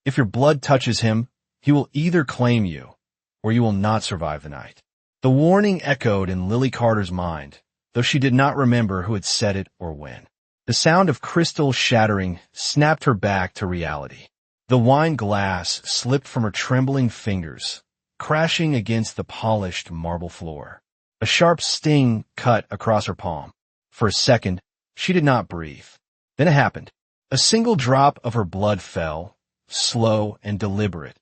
If your blood touches him, he will either claim you, or you will not survive the night. The warning echoed in Lily Carter's mind, though she did not remember who had said it or when. The sound of crystal shattering snapped her back to reality. The wine glass slipped from her trembling fingers, crashing against the polished marble floor. A sharp sting cut across her palm. For a second, she did not breathe. Then it happened. A single drop of her blood fell, slow and deliberate,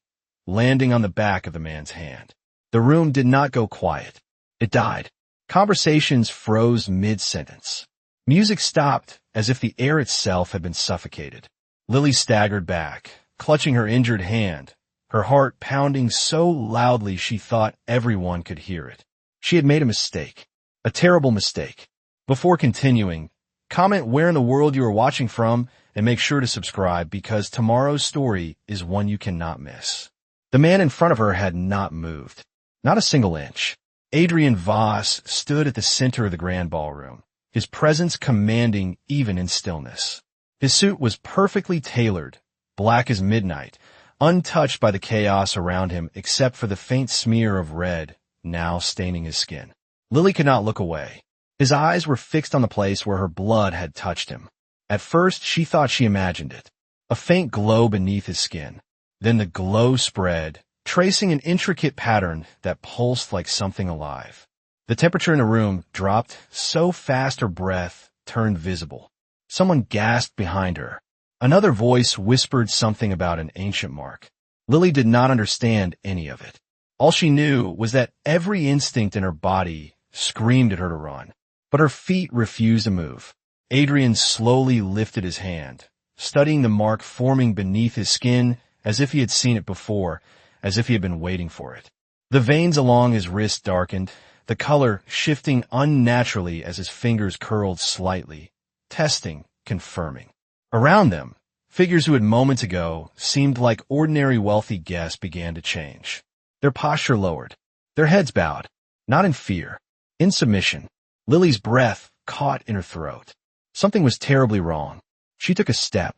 landing on the back of the man's hand. The room did not go quiet. It died. Conversations froze mid-sentence. Music stopped as if the air itself had been suffocated. Lily staggered back, clutching her injured hand, her heart pounding so loudly she thought everyone could hear it. She had made a mistake. A terrible mistake. Before continuing, comment where in the world you are watching from and make sure to subscribe because tomorrow's story is one you cannot miss. The man in front of her had not moved. Not a single inch. Adrian Voss stood at the center of the grand ballroom, his presence commanding even in stillness. His suit was perfectly tailored, black as midnight, untouched by the chaos around him except for the faint smear of red now staining his skin. Lily could not look away. His eyes were fixed on the place where her blood had touched him. At first, she thought she imagined it. A faint glow beneath his skin. Then the glow spread, tracing an intricate pattern that pulsed like something alive. The temperature in the room dropped so fast her breath turned visible. Someone gasped behind her. Another voice whispered something about an ancient mark. Lily did not understand any of it. All she knew was that every instinct in her body screamed at her to run, but her feet refused to move. Adrian slowly lifted his hand, studying the mark forming beneath his skin as if he had seen it before, as if he had been waiting for it. The veins along his wrist darkened, the color shifting unnaturally as his fingers curled slightly, testing, confirming. Around them, figures who had moments ago seemed like ordinary wealthy guests began to change. Their posture lowered, their heads bowed, not in fear, in submission. Lily's breath caught in her throat. Something was terribly wrong. She took a step,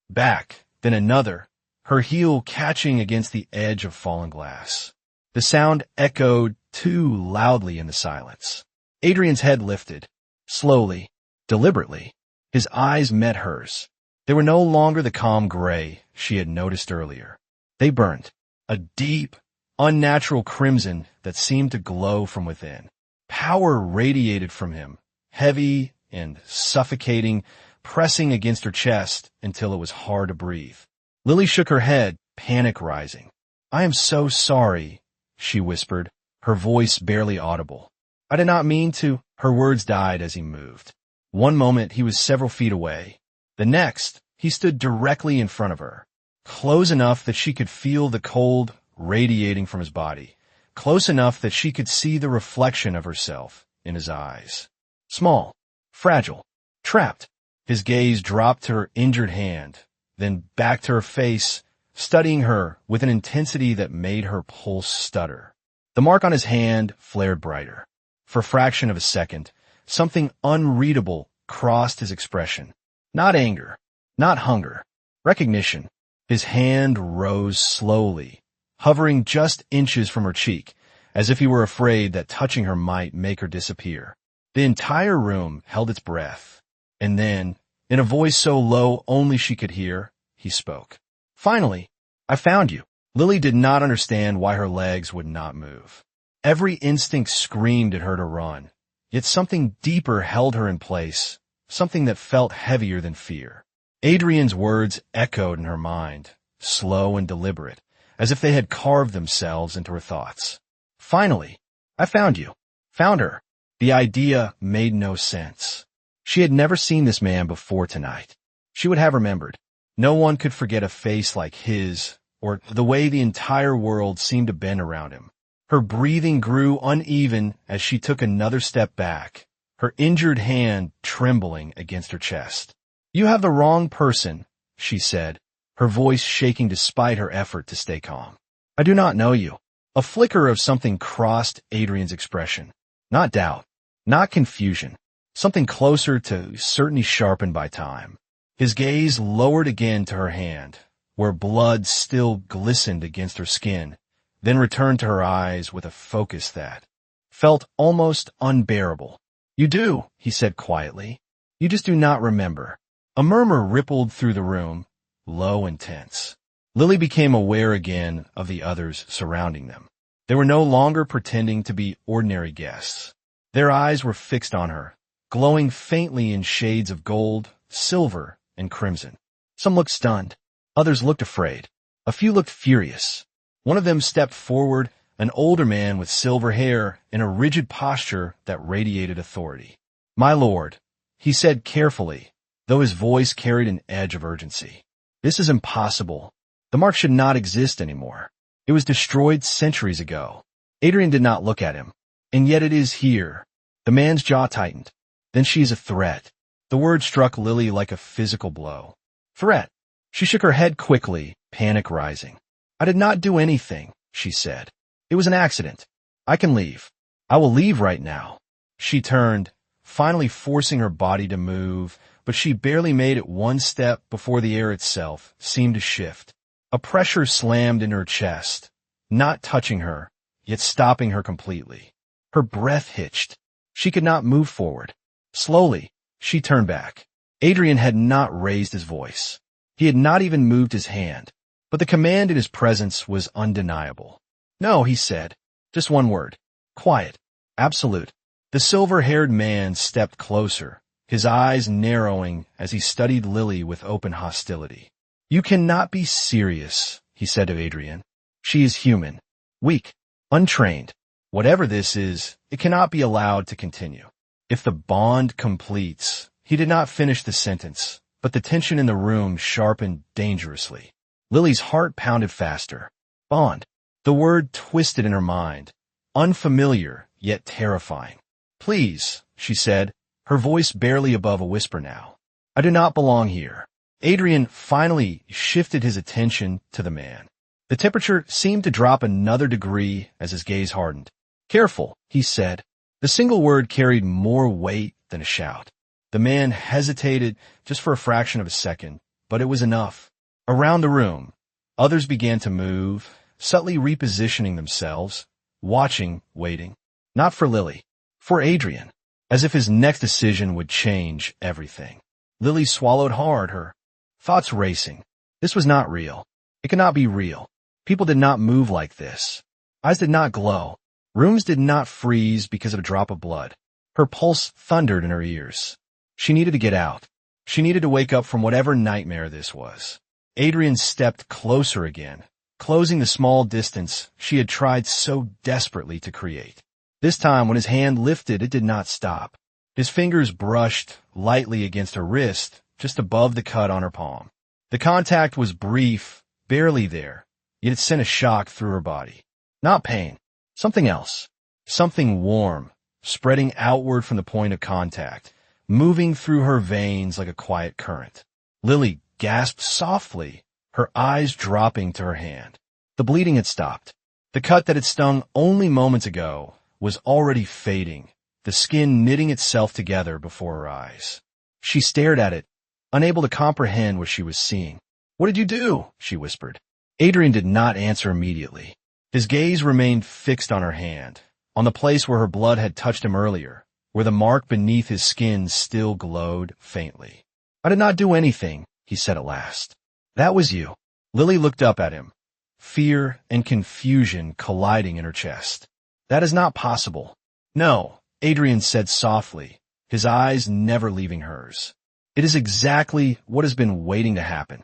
back, then another, her heel catching against the edge of fallen glass. The sound echoed too loudly in the silence. Adrian's head lifted, slowly, deliberately. His eyes met hers. They were no longer the calm gray she had noticed earlier. They burned, a deep, unnatural crimson that seemed to glow from within. Power radiated from him, heavy and suffocating, pressing against her chest until it was hard to breathe. Lily shook her head, panic rising. "I am so sorry," she whispered, her voice barely audible. "I did not mean to." Her words died as he moved. One moment he was several feet away. The next, he stood directly in front of her, close enough that she could feel the cold radiating from his body, close enough that she could see the reflection of herself in his eyes. Small, fragile, trapped. His gaze dropped to her injured hand, then back to her face, studying her with an intensity that made her pulse stutter. The mark on his hand flared brighter. For a fraction of a second, something unreadable crossed his expression. Not anger, not hunger, recognition. His hand rose slowly, hovering just inches from her cheek, as if he were afraid that touching her might make her disappear. The entire room held its breath, and then, in a voice so low only she could hear, he spoke. "Finally, I found you." Lily did not understand why her legs would not move. Every instinct screamed at her to run, yet something deeper held her in place, something that felt heavier than fear. Adrian's words echoed in her mind, slow and deliberate, as if they had carved themselves into her thoughts. "Finally, I found you." Found her. The idea made no sense. She had never seen this man before tonight. She would have remembered. No one could forget a face like his, or the way the entire world seemed to bend around him. Her breathing grew uneven as she took another step back, her injured hand trembling against her chest. "You have the wrong person," she said, her voice shaking despite her effort to stay calm. "I do not know you." A flicker of something crossed Adrian's expression. Not doubt, not confusion, something closer to certainty sharpened by time. His gaze lowered again to her hand, where blood still glistened against her skin, then returned to her eyes with a focus that felt almost unbearable. "You do," he said quietly. "You just do not remember." A murmur rippled through the room, low and tense. Lily became aware again of the others surrounding them. They were no longer pretending to be ordinary guests. Their eyes were fixed on her, glowing faintly in shades of gold, silver, and crimson. Some looked stunned. Others looked afraid. A few looked furious. One of them stepped forward, an older man with silver hair in a rigid posture that radiated authority. "My lord," he said carefully, though his voice carried an edge of urgency. "This is impossible. The mark should not exist anymore. It was destroyed centuries ago." Adrian did not look at him. "And yet it is here." The man's jaw tightened. "Then she is a threat." The word struck Lily like a physical blow. "Threat?" She shook her head quickly, panic rising. "I did not do anything," she said. "It was an accident. I can leave. I will leave right now." She turned, finally forcing her body to move, but she barely made it one step before the air itself seemed to shift. A pressure slammed in her chest, not touching her, yet stopping her completely. Her breath hitched. She could not move forward. Slowly, she turned back. Adrian had not raised his voice. He had not even moved his hand, but the command in his presence was undeniable. "No," he said. "Just one word. Quiet. Absolute." The silver-haired man stepped closer, his eyes narrowing as he studied Lily with open hostility. "You cannot be serious," he said to Adrian. "She is human, weak, untrained. Whatever this is, it cannot be allowed to continue. If the bond completes—" He did not finish the sentence, but the tension in the room sharpened dangerously. Lily's heart pounded faster. Bond. The word twisted in her mind, unfamiliar yet terrifying. "Please," she said, her voice barely above a whisper now. "I do not belong here." Adrian finally shifted his attention to the man. The temperature seemed to drop another degree as his gaze hardened. "Careful," he said. The single word carried more weight than a shout. The man hesitated just for a fraction of a second, but it was enough. Around the room, others began to move, subtly repositioning themselves, watching, waiting. Not for Lily, for Adrian, as if his next decision would change everything. Lily swallowed hard, her thoughts racing. This was not real. It could not be real. People did not move like this. Eyes did not glow. Rooms did not freeze because of a drop of blood. Her pulse thundered in her ears. She needed to get out. She needed to wake up from whatever nightmare this was. Adrian stepped closer again, closing the small distance she had tried so desperately to create. This time, when his hand lifted, it did not stop. His fingers brushed lightly against her wrist, just above the cut on her palm. The contact was brief, barely there, yet it sent a shock through her body. Not pain. Something else. Something warm, spreading outward from the point of contact, moving through her veins like a quiet current. Lily gasped softly, her eyes dropping to her hand. The bleeding had stopped. The cut that had stung only moments ago was already fading, the skin knitting itself together before her eyes. She stared at it, unable to comprehend what she was seeing. "What did you do?" she whispered. Adrian did not answer immediately. His gaze remained fixed on her hand, on the place where her blood had touched him earlier, where the mark beneath his skin still glowed faintly. "I did not do anything," he said at last. "That was you." Lily looked up at him, fear and confusion colliding in her chest. "That is not possible." "No," Adrian said softly, his eyes never leaving hers. "It is exactly what has been waiting to happen."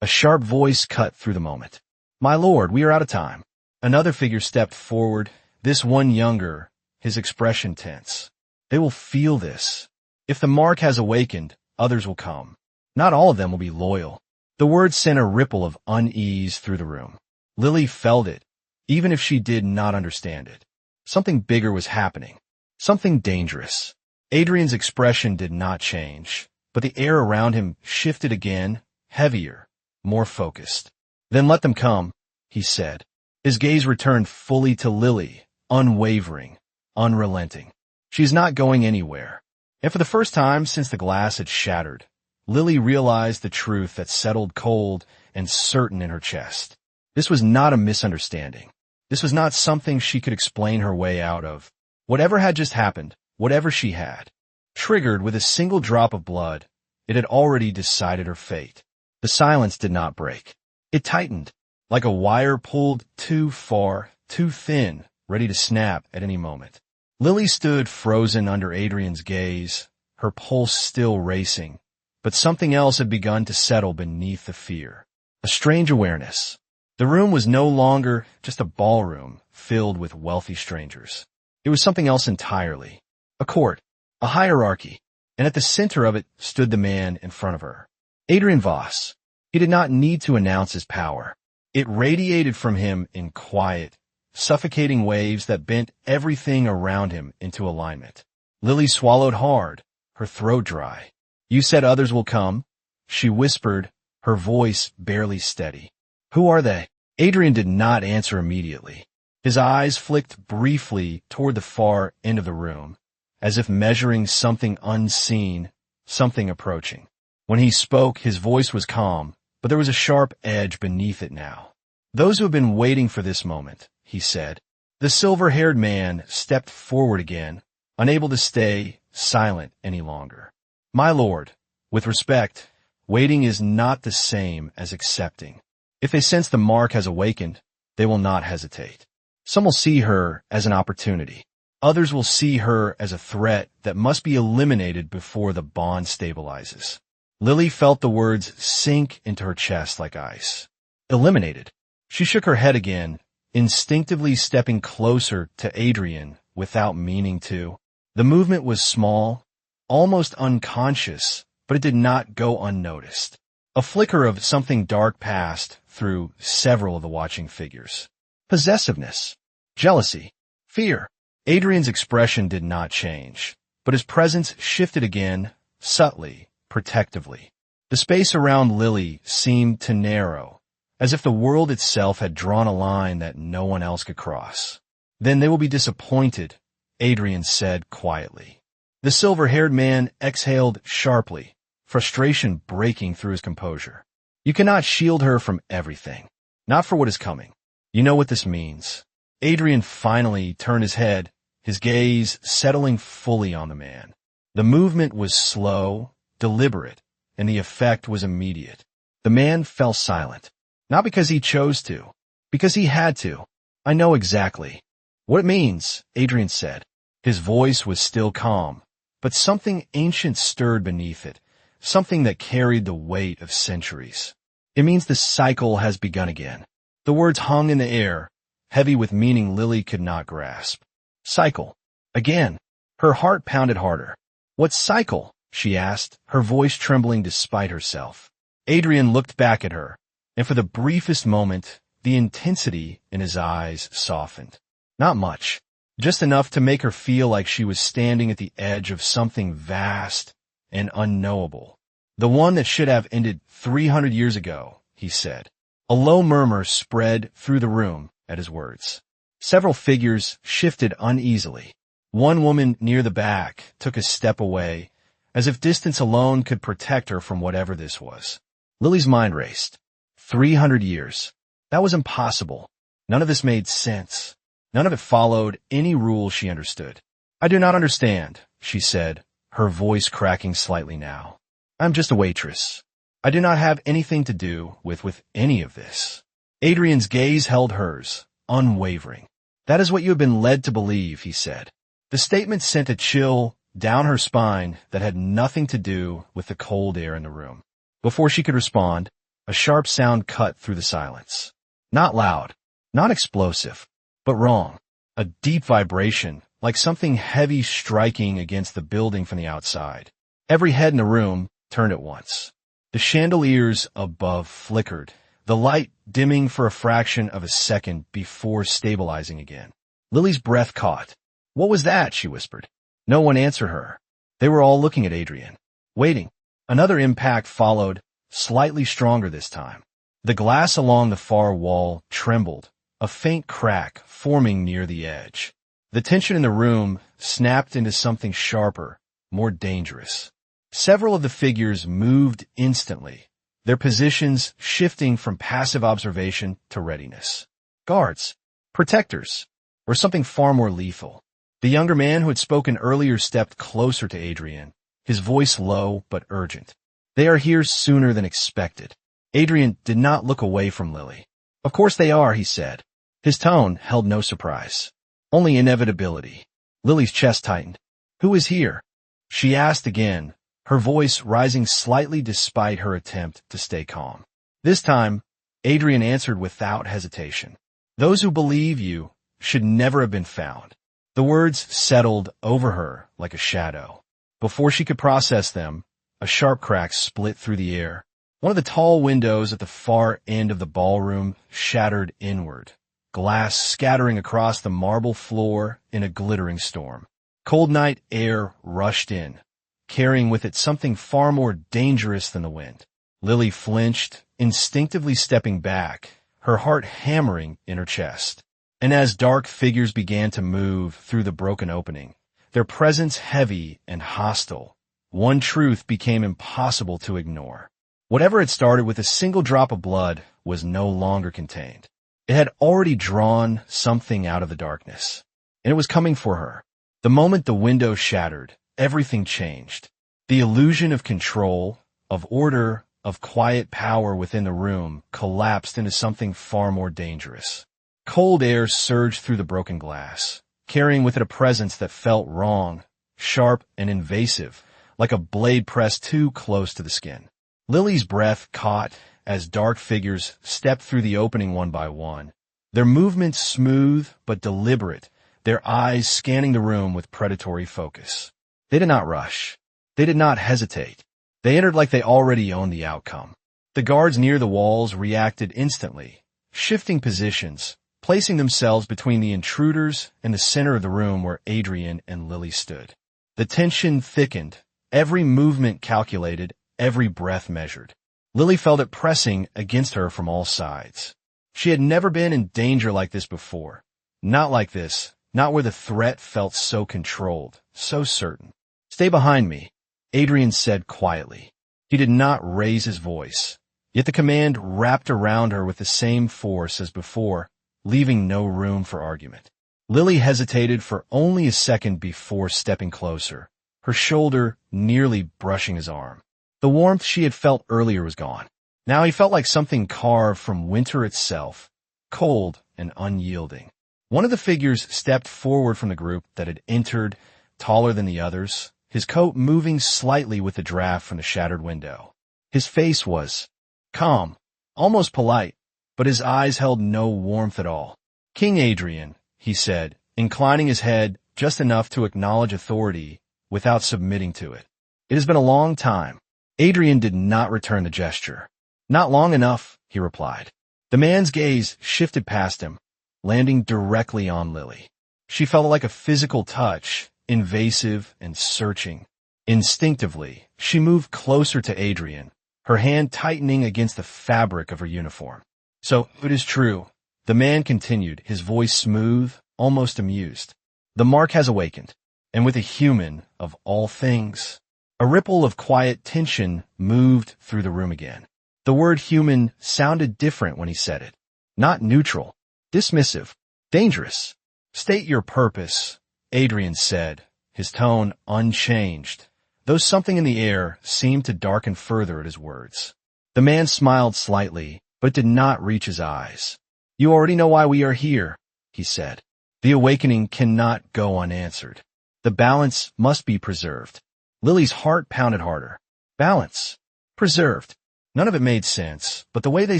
A sharp voice cut through the moment. "My lord, we are out of time." Another figure stepped forward, this one younger, his expression tense. "They will feel this. If the mark has awakened, others will come. Not all of them will be loyal." The word sent a ripple of unease through the room. Lily felt it, even if she did not understand it. Something bigger was happening. Something dangerous. Adrian's expression did not change, but the air around him shifted again, heavier, more focused. "Then let them come," he said. His gaze returned fully to Lily, unwavering, unrelenting. "She is not going anywhere." And for the first time since the glass had shattered, Lily realized the truth that settled cold and certain in her chest. This was not a misunderstanding. This was not something she could explain her way out of. Whatever had just happened, whatever she had, triggered with a single drop of blood, it had already decided her fate. The silence did not break. It tightened, like a wire pulled too far, too thin, ready to snap at any moment. Lily stood frozen under Adrian's gaze, her pulse still racing, but something else had begun to settle beneath the fear. A strange awareness. The room was no longer just a ballroom filled with wealthy strangers. It was something else entirely. A court, a hierarchy, and at the center of it stood the man in front of her. Adrian Voss. He did not need to announce his power. It radiated from him in quiet, suffocating waves that bent everything around him into alignment. Lily swallowed hard, her throat dry. "You said others will come," she whispered, her voice barely steady. "Who are they?" Adrian did not answer immediately. His eyes flicked briefly toward the far end of the room, as if measuring something unseen, something approaching. When he spoke, his voice was calm, but there was a sharp edge beneath it now. "Those who have been waiting for this moment," he said. The silver-haired man stepped forward again, unable to stay silent any longer. "My lord, with respect, waiting is not the same as accepting. If they sense the mark has awakened, they will not hesitate. Some will see her as an opportunity. Others will see her as a threat that must be eliminated before the bond stabilizes." Lily felt the words sink into her chest like ice. Eliminated. She shook her head again, instinctively stepping closer to Adrian without meaning to. The movement was small, almost unconscious, but it did not go unnoticed. A flicker of something dark passed through several of the watching figures. Possessiveness, jealousy, fear. Adrian's expression did not change, but his presence shifted again, subtly, protectively. The space around Lily seemed to narrow, as if the world itself had drawn a line that no one else could cross. "Then they will be disappointed," Adrian said quietly. The silver-haired man exhaled sharply, frustration breaking through his composure. "You cannot shield her from everything. Not for what is coming. You know what this means." Adrian finally turned his head, his gaze settling fully on the man. The movement was slow, deliberate, and the effect was immediate. The man fell silent. Not because he chose to, because he had to. "I know exactly what it means," Adrian said. His voice was still calm, but something ancient stirred beneath it, something that carried the weight of centuries. "It means the cycle has begun again." The words hung in the air, heavy with meaning Lily could not grasp. Cycle. Again. Her heart pounded harder. "What cycle?" she asked, her voice trembling despite herself. Adrian looked back at her, and for the briefest moment, the intensity in his eyes softened. Not much, just enough to make her feel like she was standing at the edge of something vast and unknowable. "The one that should have ended 300 years ago," he said. A low murmur spread through the room at his words. Several figures shifted uneasily. One woman near the back took a step away, as if distance alone could protect her from whatever this was. Lily's mind raced. 300 years. That was impossible. None of this made sense. None of it followed any rule she understood. "I do not understand," she said, her voice cracking slightly now. "I'm just a waitress. I do not have anything to do with any of this." Adrian's gaze held hers, unwavering. "That is what you have been led to believe," he said. The statement sent a chill down her spine that had nothing to do with the cold air in the room. Before she could respond, a sharp sound cut through the silence. Not loud, not explosive, but wrong. A deep vibration, like something heavy striking against the building from the outside. Every head in the room turned at once. The chandeliers above flickered, the light dimming for a fraction of a second before stabilizing again. Lily's breath caught. "What was that?" she whispered. No one answered her. They were all looking at Adrian, waiting. Another impact followed, slightly stronger this time. The glass along the far wall trembled, a faint crack forming near the edge. The tension in the room snapped into something sharper, more dangerous. Several of the figures moved instantly, their positions shifting from passive observation to readiness. Guards, protectors, or something far more lethal. The younger man who had spoken earlier stepped closer to Adrian, his voice low but urgent. They are here sooner than expected. Adrian did not look away from Lily. Of course they are, he said. His tone held no surprise, only inevitability. Lily's chest tightened. Who is here? She asked again, her voice rising slightly despite her attempt to stay calm. This time, Adrian answered without hesitation. Those who believe you should never have been found. The words settled over her like a shadow. Before she could process them, a sharp crack split through the air. One of the tall windows at the far end of the ballroom shattered inward, glass scattering across the marble floor in a glittering storm. Cold night air rushed in, carrying with it something far more dangerous than the wind. Lily flinched, instinctively stepping back, her heart hammering in her chest. And as dark figures began to move through the broken opening, their presence heavy and hostile, one truth became impossible to ignore. Whatever had started with a single drop of blood was no longer contained. It had already drawn something out of the darkness, and it was coming for her. The moment the window shattered, everything changed. The illusion of control, of order, of quiet power within the room collapsed into something far more dangerous. Cold air surged through the broken glass, carrying with it a presence that felt wrong, sharp and invasive, like a blade pressed too close to the skin. Lily's breath caught as dark figures stepped through the opening one by one, their movements smooth but deliberate, their eyes scanning the room with predatory focus. They did not rush. They did not hesitate. They entered like they already owned the outcome. The guards near the walls reacted instantly, shifting positions, placing themselves between the intruders and the center of the room where Adrian and Lily stood. The tension thickened, every movement calculated, every breath measured. Lily felt it pressing against her from all sides. She had never been in danger like this before. Not like this, not where the threat felt so controlled, so certain. Stay behind me, Adrian said quietly. He did not raise his voice, yet the command wrapped around her with the same force as before, leaving no room for argument. Lily hesitated for only a second before stepping closer, her shoulder nearly brushing his arm. The warmth she had felt earlier was gone. Now he felt like something carved from winter itself, cold and unyielding. One of the figures stepped forward from the group that had entered, taller than the others, his coat moving slightly with the draft from the shattered window. His face was calm, almost polite, but his eyes held no warmth at all. King Adrian, he said, inclining his head just enough to acknowledge authority without submitting to it. It has been a long time. Adrian did not return the gesture. Not long enough, he replied. The man's gaze shifted past him, landing directly on Lily. She felt it like a physical touch, invasive and searching. Instinctively, she moved closer to Adrian, her hand tightening against the fabric of her uniform. So, it is true, the man continued, his voice smooth, almost amused. The mark has awakened, and with a human, of all things. A ripple of quiet tension moved through the room again. The word human sounded different when he said it. Not neutral, dismissive, dangerous. State your purpose, Adrian said, his tone unchanged, though something in the air seemed to darken further at his words. The man smiled slightly, but did not reach his eyes. You already know why we are here, he said. The awakening cannot go unanswered. The balance must be preserved. Lily's heart pounded harder. Balance. Preserved. None of it made sense, but the way they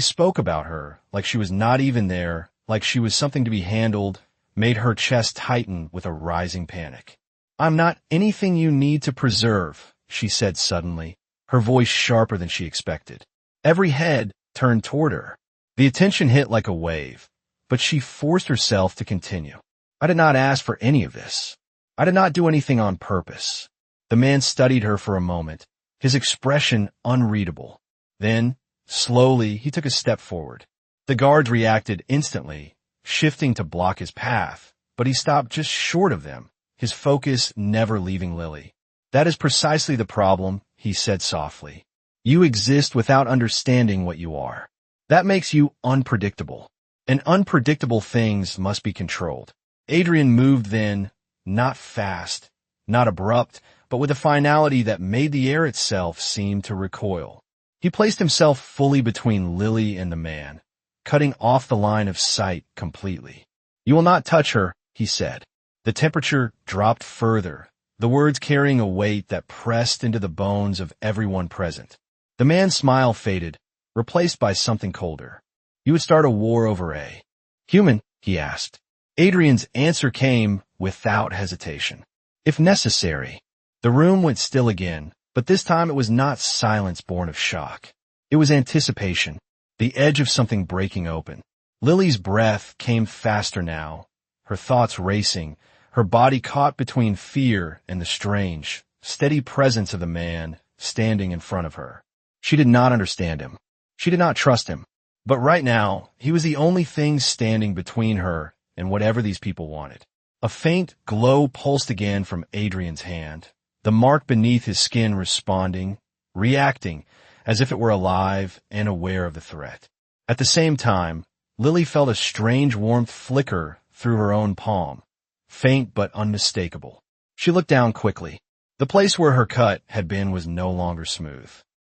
spoke about her, like she was not even there, like she was something to be handled, made her chest tighten with a rising panic. I'm not anything you need to preserve, she said suddenly, her voice sharper than she expected. Every head turned toward her. The attention hit like a wave, but she forced herself to continue. I did not ask for any of this. I did not do anything on purpose. The man studied her for a moment, his expression unreadable. Then, slowly, he took a step forward. The guards reacted instantly, shifting to block his path, but he stopped just short of them, his focus never leaving Lily. That is precisely the problem, he said softly. You exist without understanding what you are. That makes you unpredictable. And unpredictable things must be controlled. Adrian moved then, not fast, not abrupt, but with a finality that made the air itself seem to recoil. He placed himself fully between Lily and the man, cutting off the line of sight completely. "You will not touch her," he said. The temperature dropped further, the words carrying a weight that pressed into the bones of everyone present. The man's smile faded, replaced by something colder. "You would start a war over a human?" he asked. Adrian's answer came without hesitation. "If necessary." The room went still again, but this time it was not silence born of shock. It was anticipation, the edge of something breaking open. Lily's breath came faster now, her thoughts racing, her body caught between fear and the strange, steady presence of the man standing in front of her. She did not understand him. She did not trust him. But right now, he was the only thing standing between her and whatever these people wanted. A faint glow pulsed again from Adrian's hand, the mark beneath his skin responding, reacting, as if it were alive and aware of the threat. At the same time, Lily felt a strange warmth flicker through her own palm, faint but unmistakable. She looked down quickly. The place where her cut had been was no longer smooth.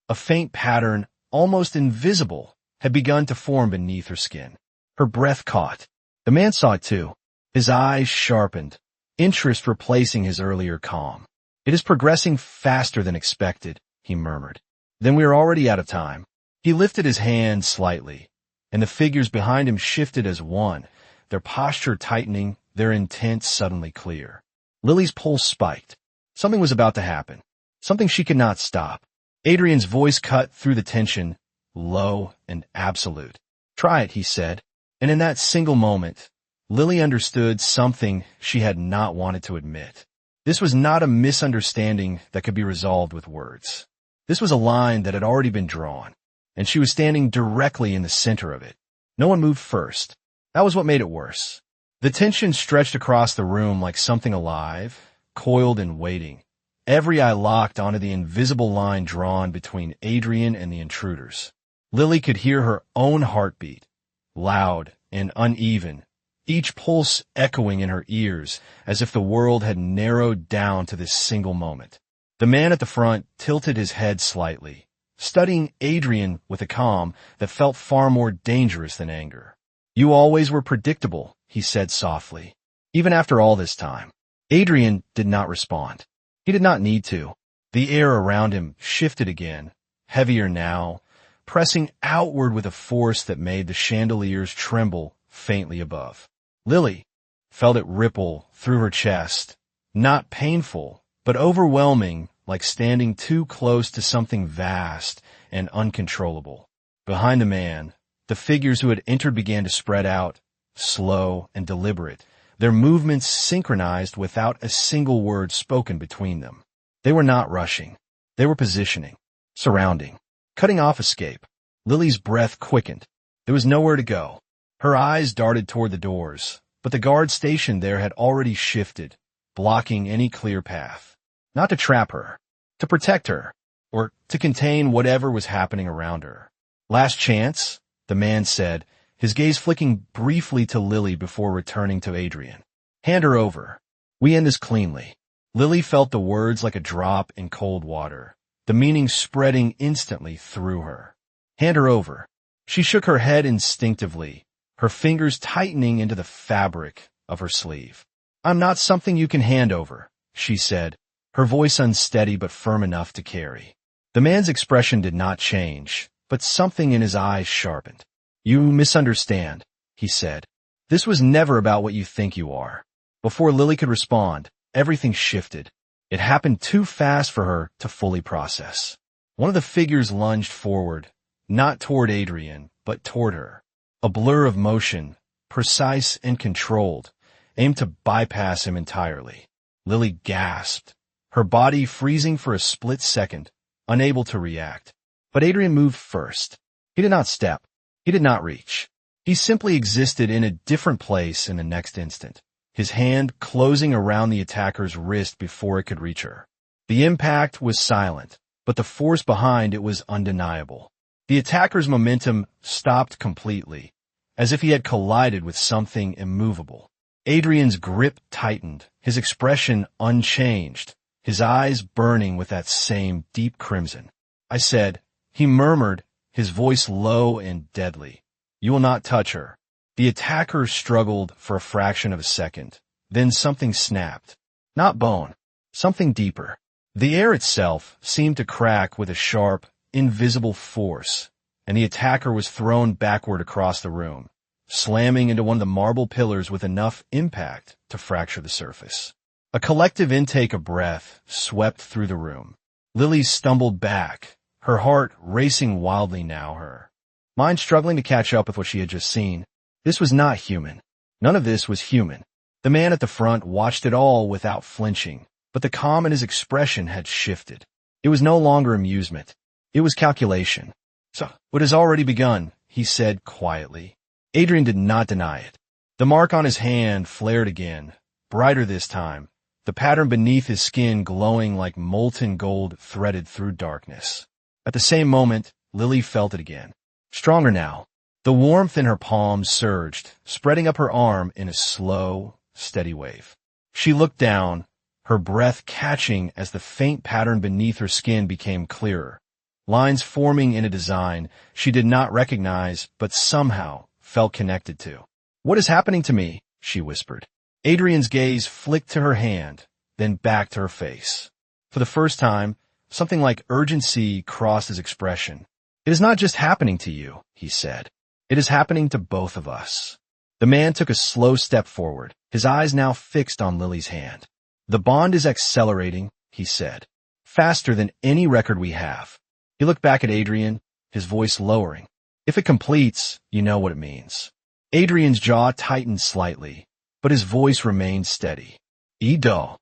A faint pattern, almost invisible, had begun to form beneath her skin. Her breath caught. The man saw it too. His eyes sharpened, interest replacing his earlier calm. "It is progressing faster than expected," he murmured. "Then we are already out of time." He lifted his hand slightly, and the figures behind him shifted as one, their posture tightening, their intent suddenly clear. Lily's pulse spiked. Something was about to happen. Something she could not stop. Adrian's voice cut through the tension, low and absolute. "Try it," he said. And in that single moment, Lily understood something she had not wanted to admit. This was not a misunderstanding that could be resolved with words. This was a line that had already been drawn, and she was standing directly in the center of it. No one moved first. That was what made it worse. The tension stretched across the room like something alive, coiled and waiting. Every eye locked onto the invisible line drawn between Adrian and the intruders. Lily could hear her own heartbeat, loud and uneven, each pulse echoing in her ears as if the world had narrowed down to this single moment. The man at the front tilted his head slightly, studying Adrian with a calm that felt far more dangerous than anger. "You always were predictable," he said softly, "even after all this time." Adrian did not respond. He did not need to. The air around him shifted again, heavier now, pressing outward with a force that made the chandeliers tremble faintly above. Lily felt it ripple through her chest, not painful, but overwhelming, like standing too close to something vast and uncontrollable. Behind the man, the figures who had entered began to spread out, slow and deliberate, their movements synchronized without a single word spoken between them. They were not rushing. They were positioning, surrounding, cutting off escape. Lily's breath quickened. There was nowhere to go. Her eyes darted toward the doors, but the guard stationed there had already shifted, blocking any clear path. Not to trap her, to protect her, or to contain whatever was happening around her. "Last chance," the man said, his gaze flicking briefly to Lily before returning to Adrian. "Hand her over. We end this cleanly." Lily felt the words like a drop in cold water, the meaning spreading instantly through her. "Hand her over." She shook her head instinctively, her fingers tightening into the fabric of her sleeve. "I'm not something you can hand over," she said, her voice unsteady but firm enough to carry. The man's expression did not change, but something in his eyes sharpened. "You misunderstand," he said. "This was never about what you think you are." Before Lily could respond, everything shifted. It happened too fast for her to fully process. One of the figures lunged forward, not toward Adrian, but toward her. A blur of motion, precise and controlled, aimed to bypass him entirely. Lily gasped, her body freezing for a split second, unable to react. But Adrian moved first. He did not step. He did not reach. He simply existed in a different place in the next instant, his hand closing around the attacker's wrist before it could reach her. The impact was silent, but the force behind it was undeniable. The attacker's momentum stopped completely, as if he had collided with something immovable. Adrian's grip tightened, his expression unchanged, his eyes burning with that same deep crimson. I said, he murmured, his voice low and deadly. You will not touch her. The attacker struggled for a fraction of a second. Then something snapped. Not bone. Something deeper. The air itself seemed to crack with a sharp, invisible force, and the attacker was thrown backward across the room, slamming into one of the marble pillars with enough impact to fracture the surface. A collective intake of breath swept through the room. Lily stumbled back, her heart racing wildly now, her mind struggling to catch up with what she had just seen. This was not human. None of this was human. The man at the front watched it all without flinching, but the calm in his expression had shifted. It was no longer amusement. It was calculation. So, what has already begun, he said quietly. Adrian did not deny it. The mark on his hand flared again, brighter this time, the pattern beneath his skin glowing like molten gold threaded through darkness. At the same moment, Lily felt it again. Stronger now. The warmth in her palm surged, spreading up her arm in a slow, steady wave. She looked down, her breath catching as the faint pattern beneath her skin became clearer. Lines forming in a design she did not recognize but somehow felt connected to. What is happening to me? She whispered. Adrian's gaze flicked to her hand, then back to her face. For the first time, something like urgency crossed his expression. It is not just happening to you, he said. It is happening to both of us. The man took a slow step forward, his eyes now fixed on Lily's hand. The bond is accelerating, he said. Faster than any record we have. He looked back at Adrian, his voice lowering. If it completes, you know what it means. Adrian's jaw tightened slightly, but his voice remained steady. Ido.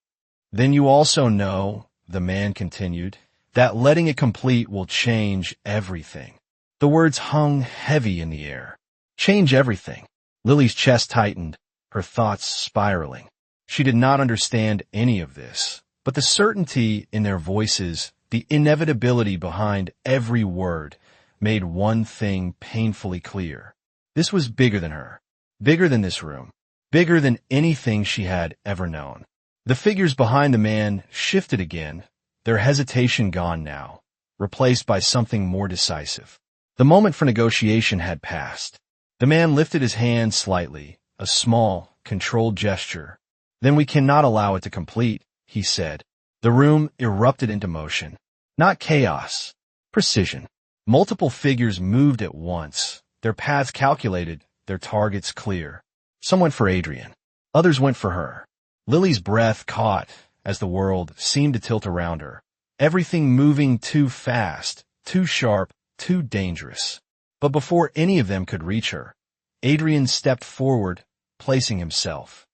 Then you also know, the man continued, that letting it complete will change everything. The words hung heavy in the air. Change everything. Lily's chest tightened, her thoughts spiraling. She did not understand any of this, but the certainty in their voices, the inevitability behind every word, made one thing painfully clear. This was bigger than her, bigger than this room, bigger than anything she had ever known. The figures behind the man shifted again, their hesitation gone now, replaced by something more decisive. The moment for negotiation had passed. The man lifted his hand slightly, a small, controlled gesture. Then we cannot allow it to complete, he said. The room erupted into motion. Not chaos. Precision. Multiple figures moved at once, their paths calculated, their targets clear. Some went for Adrian. Others went for her. Lily's breath caught as the world seemed to tilt around her. Everything moving too fast, too sharp, too dangerous. But before any of them could reach her, Adrian stepped forward, placing himself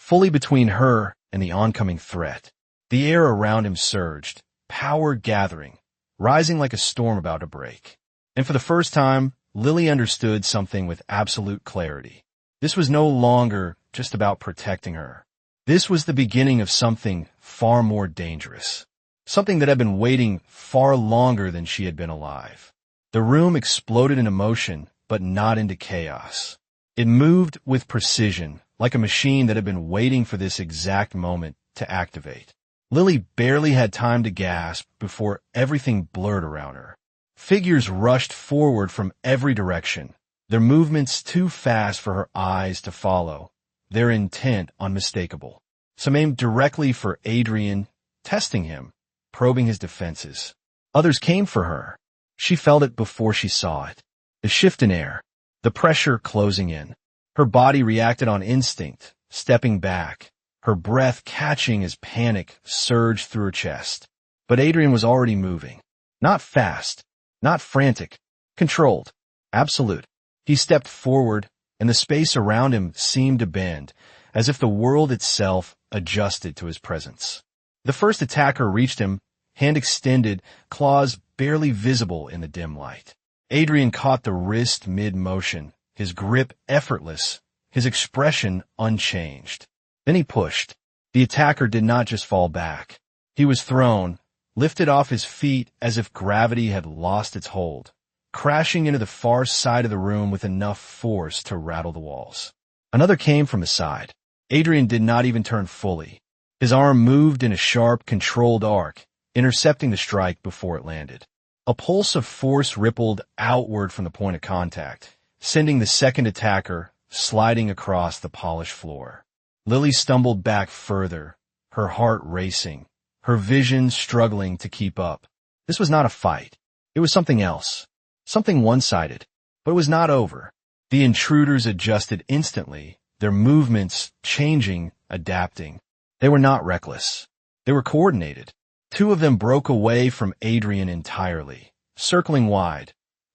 fully between her and the oncoming threat. The air around him surged, power gathering, rising like a storm about to break. And for the first time, Lily understood something with absolute clarity. This was no longer just about protecting her. This was the beginning of something far more dangerous. Something that had been waiting far longer than she had been alive. The room exploded in emotion, but not into chaos. It moved with precision, like a machine that had been waiting for this exact moment to activate. Lily barely had time to gasp before everything blurred around her. Figures rushed forward from every direction, their movements too fast for her eyes to follow, their intent unmistakable. Some aimed directly for Adrian, testing him, probing his defenses. Others came for her. She felt it before she saw it. The shift in air, the pressure closing in. Her body reacted on instinct, stepping back, her breath catching as panic surged through her chest. But Adrian was already moving. Not fast, not frantic, controlled, absolute. He stepped forward, and the space around him seemed to bend, as if the world itself adjusted to his presence. The first attacker reached him, hand extended, claws barely visible in the dim light. Adrian caught the wrist mid-motion, his grip effortless, his expression unchanged. Then he pushed. The attacker did not just fall back. He was thrown, lifted off his feet as if gravity had lost its hold, crashing into the far side of the room with enough force to rattle the walls. Another came from his side. Adrian did not even turn fully. His arm moved in a sharp, controlled arc, intercepting the strike before it landed. A pulse of force rippled outward from the point of contact, sending the second attacker sliding across the polished floor. Lily stumbled back further, her heart racing, her vision struggling to keep up. This was not a fight. It was something else. Something one-sided. But it was not over. The intruders adjusted instantly, their movements changing, adapting. They were not reckless. They were coordinated. Two of them broke away from Adrian entirely, circling wide,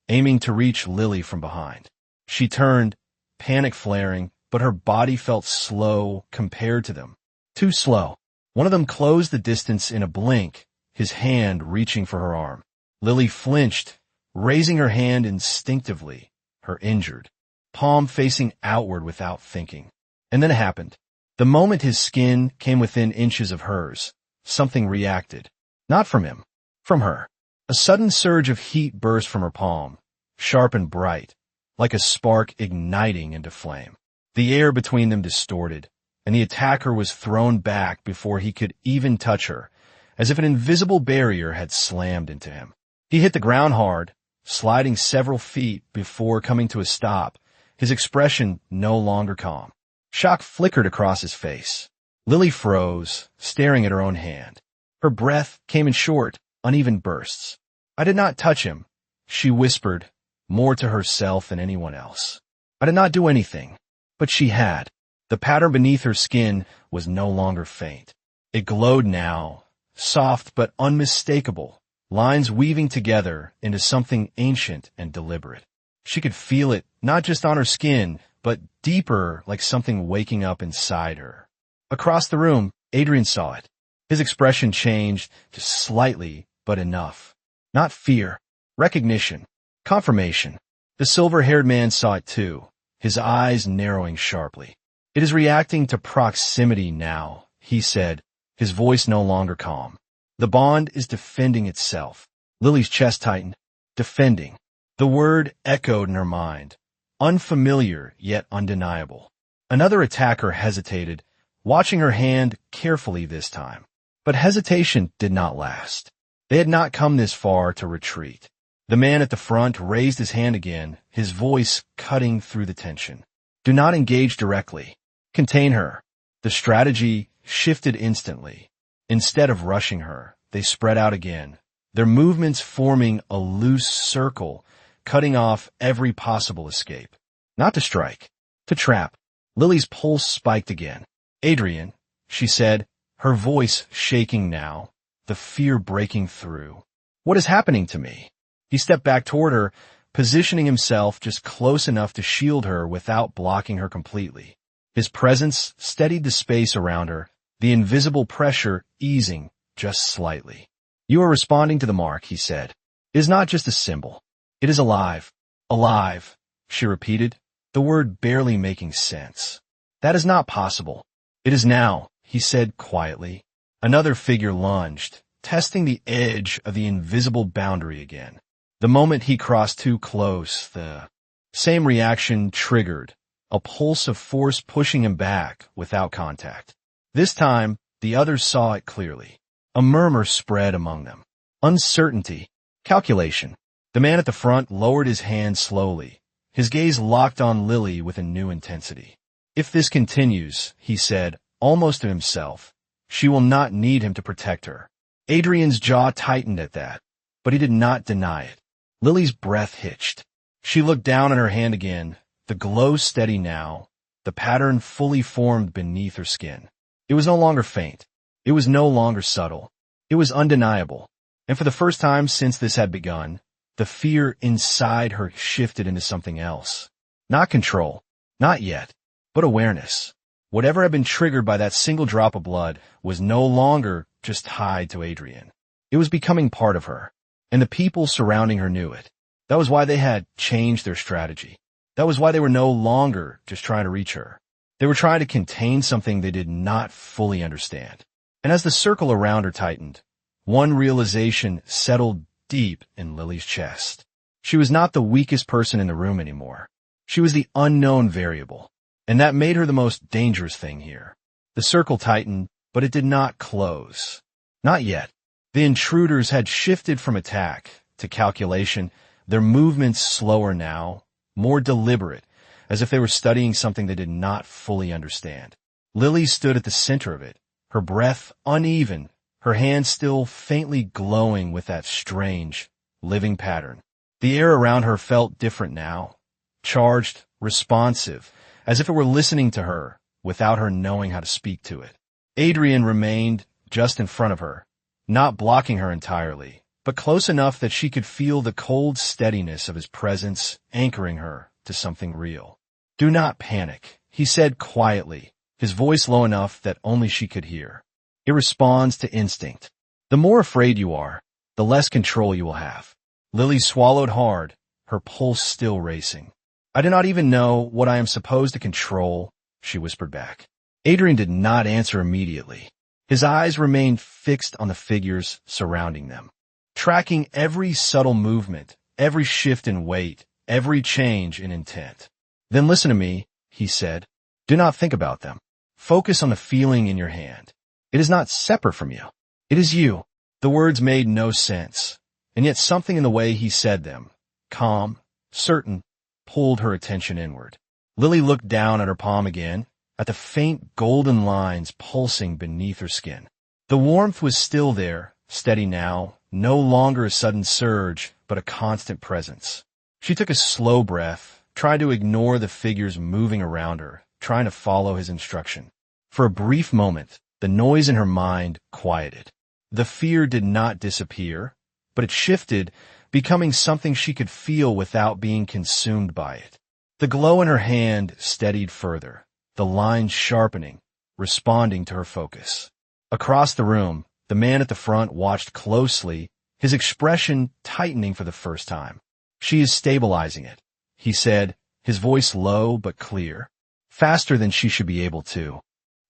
aiming to reach Lily from behind. She turned, panic flaring, but her body felt slow compared to them. Too slow. One of them closed the distance in a blink, his hand reaching for her arm. Lily flinched, raising her hand instinctively, her injured, palm facing outward without thinking. And then it happened. The moment his skin came within inches of hers, something reacted. Not from him, from her. A sudden surge of heat burst from her palm, sharp and bright, like a spark igniting into flame. The air between them distorted, and the attacker was thrown back before he could even touch her, as if an invisible barrier had slammed into him. He hit the ground hard, sliding several feet before coming to a stop, his expression no longer calm. Shock flickered across his face. Lily froze, staring at her own hand. Her breath came in short, uneven bursts. "I did not touch him," she whispered, more to herself than anyone else. "I did not do anything." But she had. The pattern beneath her skin was no longer faint. It glowed now, soft but unmistakable, lines weaving together into something ancient and deliberate. She could feel it, not just on her skin, but deeper, like something waking up inside her. Across the room, Adrian saw it. His expression changed, just slightly, but enough. Not fear, recognition, confirmation. The silver-haired man saw it too, his eyes narrowing sharply. "It is reacting to proximity now," he said, his voice no longer calm. "The bond is defending itself." Lily's chest tightened. Defending. The word echoed in her mind, unfamiliar yet undeniable. Another attacker hesitated, watching her hand carefully this time. But hesitation did not last. They had not come this far to retreat. The man at the front raised his hand again, his voice cutting through the tension. "Do not engage directly. Contain her." The strategy shifted instantly. Instead of rushing her, they spread out again, their movements forming a loose circle, cutting off every possible escape. Not to strike, to trap. Lily's pulse spiked again. "Adrian," she said, her voice shaking now, the fear breaking through. "What is happening to me?" He stepped back toward her, positioning himself just close enough to shield her without blocking her completely. His presence steadied the space around her, the invisible pressure easing just slightly. "You are responding to the mark," he said. "It is not just a symbol. It is alive." "Alive," she repeated, the word barely making sense. "That is not possible." "It is now," he said quietly. Another figure lunged, testing the edge of the invisible boundary again. The moment he crossed too close, the same reaction triggered, a pulse of force pushing him back without contact. This time, the others saw it clearly. A murmur spread among them. Uncertainty. Calculation. The man at the front lowered his hand slowly, his gaze locked on Lily with a new intensity. "If this continues," he said, almost to himself, "she will not need him to protect her." Adrian's jaw tightened at that, but he did not deny it. Lily's breath hitched. She looked down at her hand again, the glow steady now, the pattern fully formed beneath her skin. It was no longer faint. It was no longer subtle. It was undeniable. And for the first time since this had begun, the fear inside her shifted into something else. Not control. Not yet. But awareness. Whatever had been triggered by that single drop of blood was no longer just tied to Adrian. It was becoming part of her. And the people surrounding her knew it. That was why they had changed their strategy. That was why they were no longer just trying to reach her. They were trying to contain something they did not fully understand. And as the circle around her tightened, One realization settled deep in Lily's chest. She was not the weakest person in the room anymore. She was the unknown variable, and that made her the most dangerous thing here. The circle tightened, but it did not close. Not yet. The intruders had shifted from attack to calculation, their movements slower now, more deliberate, as if they were studying something they did not fully understand. Lily stood at the center of it, her breath uneven, her hands still faintly glowing with that strange, living pattern. The air around her felt different now, charged, responsive, as if it were listening to her without her knowing how to speak to it. Adrian remained just in front of her, not blocking her entirely, but close enough that she could feel the cold steadiness of his presence anchoring her to something real. "Do not panic," he said quietly, his voice low enough that only she could hear. "It responds to instinct. The more afraid you are, the less control you will have." Lily swallowed hard, her pulse still racing. "I do not even know what I am supposed to control," she whispered back. Adrian did not answer immediately. His eyes remained fixed on the figures surrounding them, tracking every subtle movement, every shift in weight, every change in intent. "Then listen to me," he said. "Do not think about them. Focus on the feeling in your hand. It is not separate from you. It is you." The words made no sense, and yet something in the way he said them, calm, certain, pulled her attention inward. Lily looked down at her palm again, at the faint golden lines pulsing beneath her skin. The warmth was still there, steady now, no longer a sudden surge, but a constant presence. She took a slow breath, tried to ignore the figures moving around her, trying to follow his instruction. For a brief moment, the noise in her mind quieted. The fear did not disappear, but it shifted, becoming something she could feel without being consumed by it. The glow in her hand steadied further, the lines sharpening, responding to her focus. Across the room, the man at the front watched closely, his expression tightening for the first time. "She is stabilizing it," he said, his voice low but clear, faster than she should be able to.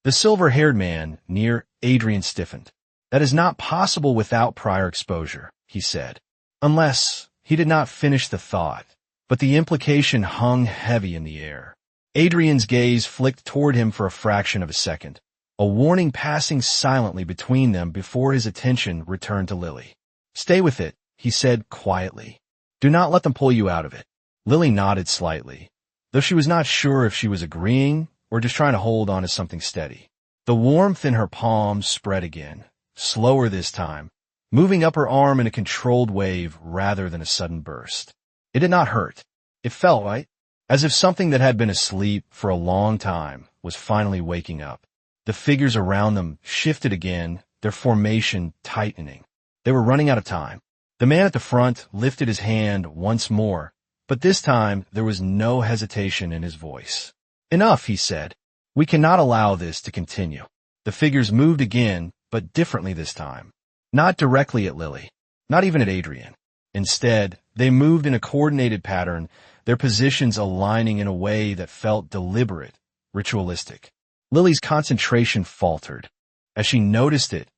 The silver-haired man near Adrian stiffened. "That is not possible without prior exposure," he said. Unless, he did not finish the thought, but the implication hung heavy in the air. Adrian's gaze flicked toward him for a fraction of a second, a warning passing silently between them before his attention returned to Lily. "Stay with it," he said quietly. "Do not let them pull you out of it." Lily nodded slightly, though she was not sure if she was agreeing or just trying to hold on to something steady. The warmth in her palm spread again, slower this time, moving up her arm in a controlled wave rather than a sudden burst. It did not hurt. It felt right, as if something that had been asleep for a long time was finally waking up. The figures around them shifted again, their formation tightening. They were running out of time. The man at the front lifted his hand once more, but this time there was no hesitation in his voice. "Enough," he said. "We cannot allow this to continue." The figures moved again, but differently this time. Not directly at Lily, not even at Adrian. Instead, they moved in a coordinated pattern, their positions aligning in a way that felt deliberate, ritualistic. Lily's concentration faltered. As she noticed it,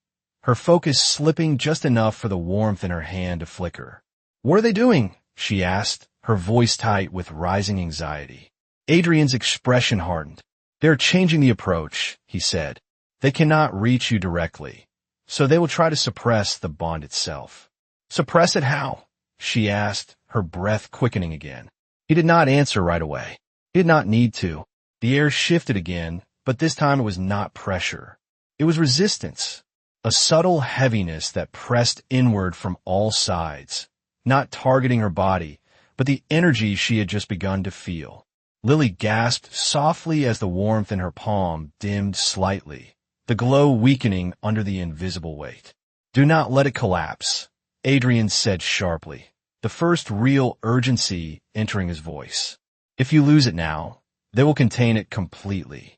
her focus slipping just enough for the warmth in her hand to flicker. "What are they doing?" she asked, her voice tight with rising anxiety. Adrian's expression hardened. "They're changing the approach," he said. "They cannot reach you directly, so they will try to suppress the bond itself." "Suppress it how?" she asked, her breath quickening again. He did not answer right away. He did not need to. The air shifted again, but this time it was not pressure. It was resistance, a subtle heaviness that pressed inward from all sides, not targeting her body, but the energy she had just begun to feel. Lily gasped softly as the warmth in her palm dimmed slightly, the glow weakening under the invisible weight. "Do not let it collapse," Adrian said sharply, the first real urgency entering his voice. "If you lose it now, they will contain it completely."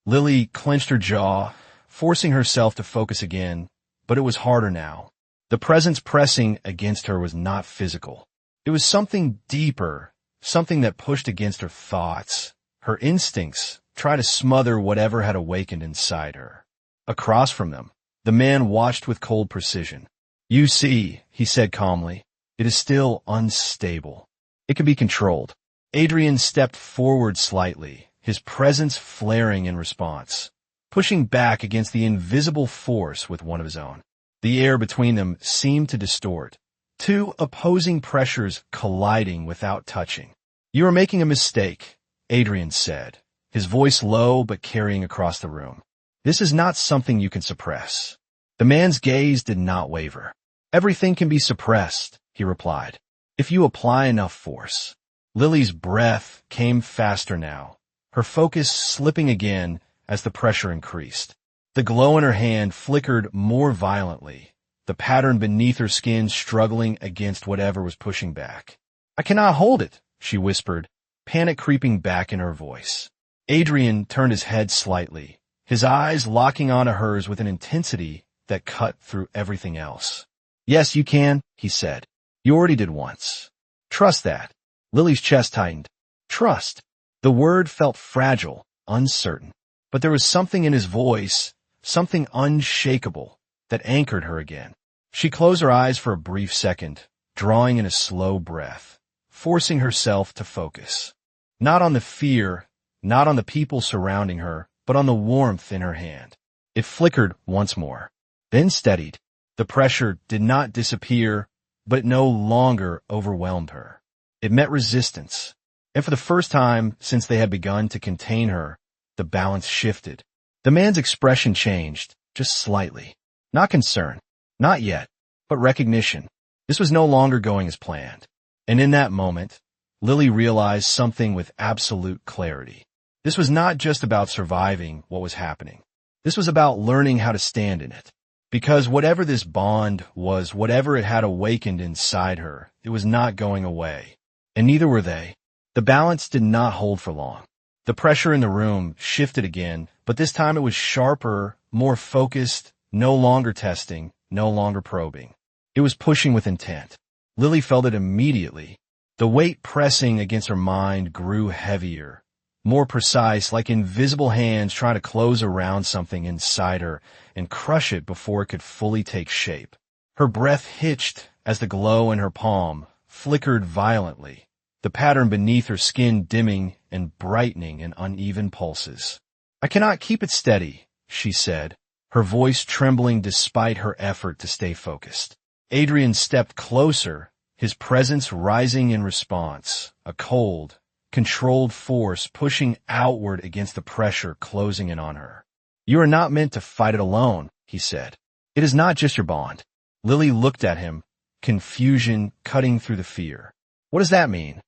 Lily clenched her jaw, forcing herself to focus again, but it was harder now. The presence pressing against her was not physical. It was something deeper, something that pushed against her thoughts, her instincts, try to smother whatever had awakened inside her. Across from them, the man watched with cold precision. You see, he said calmly, it is still unstable. It can be controlled. Adrian stepped forward slightly, his presence flaring in response, pushing back against the invisible force with one of his own. The air between them seemed to distort, two opposing pressures colliding without touching. You are making a mistake, Adrian said, his voice low but carrying across the room. This is not something you can suppress. The man's gaze did not waver. Everything can be suppressed, he replied, if you apply enough force. Lily's breath came faster now, her focus slipping again as the pressure increased. The glow in her hand flickered more violently, the pattern beneath her skin struggling against whatever was pushing back. I cannot hold it, she whispered, panic creeping back in her voice. Adrian turned his head slightly, his eyes locking onto hers with an intensity that cut through everything else. Yes, you can, he said. You already did once. Trust that. Lily's chest tightened. Trust. The word felt fragile, uncertain, but there was something in his voice, something unshakable, that anchored her again. She closed her eyes for a brief second, drawing in a slow breath, forcing herself to focus. Not on the fear, not on the people surrounding her, but on the warmth in her hand. It flickered once more, then steadied. The pressure did not disappear, but it no longer overwhelmed her. It met resistance, and for the first time since they had begun to contain her, the balance shifted. The man's expression changed, just slightly. Not concern, not yet, but recognition. This was no longer going as planned. And in that moment, Lily realized something with absolute clarity. This was not just about surviving what was happening. This was about learning how to stand in it. Because whatever this bond was, whatever it had awakened inside her, it was not going away. And neither were they. The balance did not hold for long. The pressure in the room shifted again, but this time it was sharper, more focused, no longer testing, no longer probing. It was pushing with intent. Lily felt it immediately. The weight pressing against her mind grew heavier, more precise, like invisible hands trying to close around something inside her and crush it before it could fully take shape. Her breath hitched as the glow in her palm flickered violently, the pattern beneath her skin dimming and brightening in uneven pulses. I cannot keep it steady, she said, her voice trembling despite her effort to stay focused. Adrian stepped closer, his presence rising in response, a cold, controlled force pushing outward against the pressure closing in on her. You are not meant to fight it alone, he said. It is not just your bond. Lily looked at him, confusion cutting through the fear. What does that mean?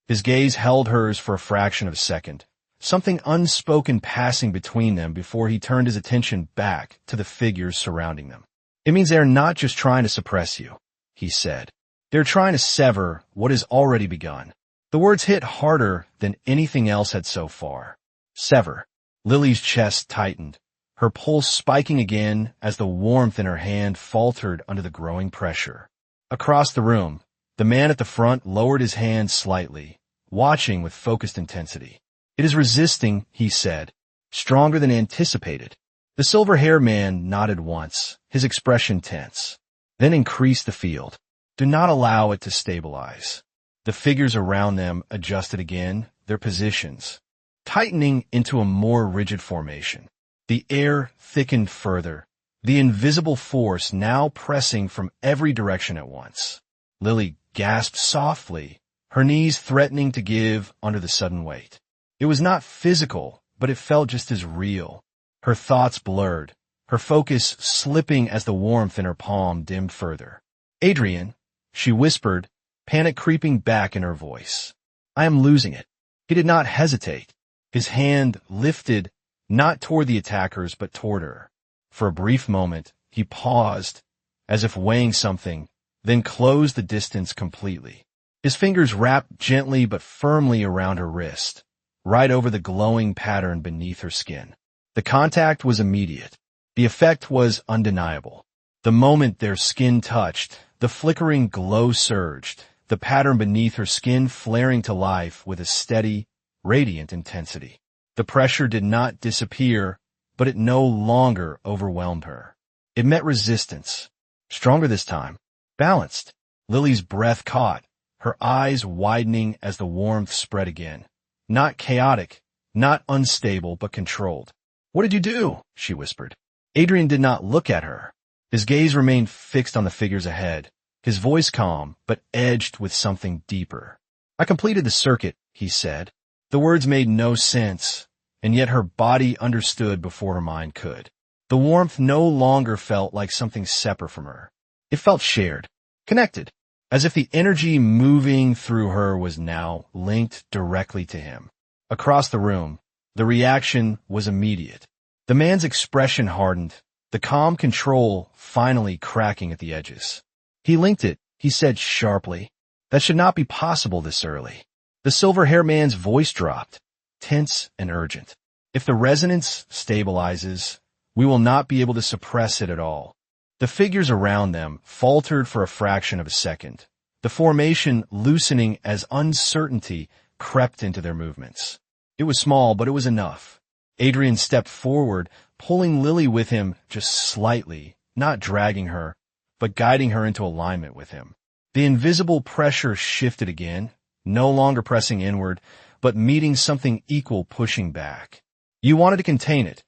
His gaze held hers for a fraction of a second, something unspoken passing between them before he turned his attention back to the figures surrounding them. It means they are not just trying to suppress you, he said. They're trying to sever what has already begun. The words hit harder than anything else had so far. Sever. Lily's chest tightened, her pulse spiking again as the warmth in her hand faltered under the growing pressure. Across the room, the man at the front lowered his hand slightly, watching with focused intensity. It is resisting, he said, stronger than anticipated. The silver-haired man nodded once, his expression tense, then increased the field. Do not allow it to stabilize. The figures around them adjusted again, their positions, tightening into a more rigid formation. The air thickened further, the invisible force now pressing from every direction at once. Lily gasped softly, her knees threatening to give under the sudden weight. It was not physical, but it felt just as real. Her thoughts blurred, her focus slipping as the warmth in her palm dimmed further. Adrian, she whispered, panic creeping back in her voice. I am losing it. He did not hesitate. His hand lifted, not toward the attackers, but toward her. For a brief moment, he paused, as if weighing something, then closed the distance completely. His fingers wrapped gently but firmly around her wrist, right over the glowing pattern beneath her skin. The contact was immediate. The effect was undeniable. The moment their skin touched, the flickering glow surged, the pattern beneath her skin flaring to life with a steady, radiant intensity. The pressure did not disappear, but it no longer overwhelmed her. It met resistance, Stronger this time. Balanced. Lily's breath caught, her eyes widening as the warmth spread again. Not chaotic, not unstable, but controlled. "What did you do?" she whispered. Adrian did not look at her. His gaze remained fixed on the figures ahead, his voice calm, but edged with something deeper. "I completed the circuit," he said. The words made no sense, and yet her body understood before her mind could. The warmth no longer felt like something separate from her. It felt shared, connected, as if the energy moving through her was now linked directly to him. Across the room, the reaction was immediate. The man's expression hardened, the calm control finally cracking at the edges. "He linked it," he said sharply. "That should not be possible this early." The silver-haired man's voice dropped, tense and urgent. "If the resonance stabilizes, we will not be able to suppress it at all." The figures around them faltered for a fraction of a second, the formation loosening as uncertainty crept into their movements. It was small, but it was enough. Adrian stepped forward, pulling Lily with him just slightly, not dragging her, but guiding her into alignment with him. The invisible pressure shifted again, no longer pressing inward, but meeting something equal pushing back. "You wanted to contain it,"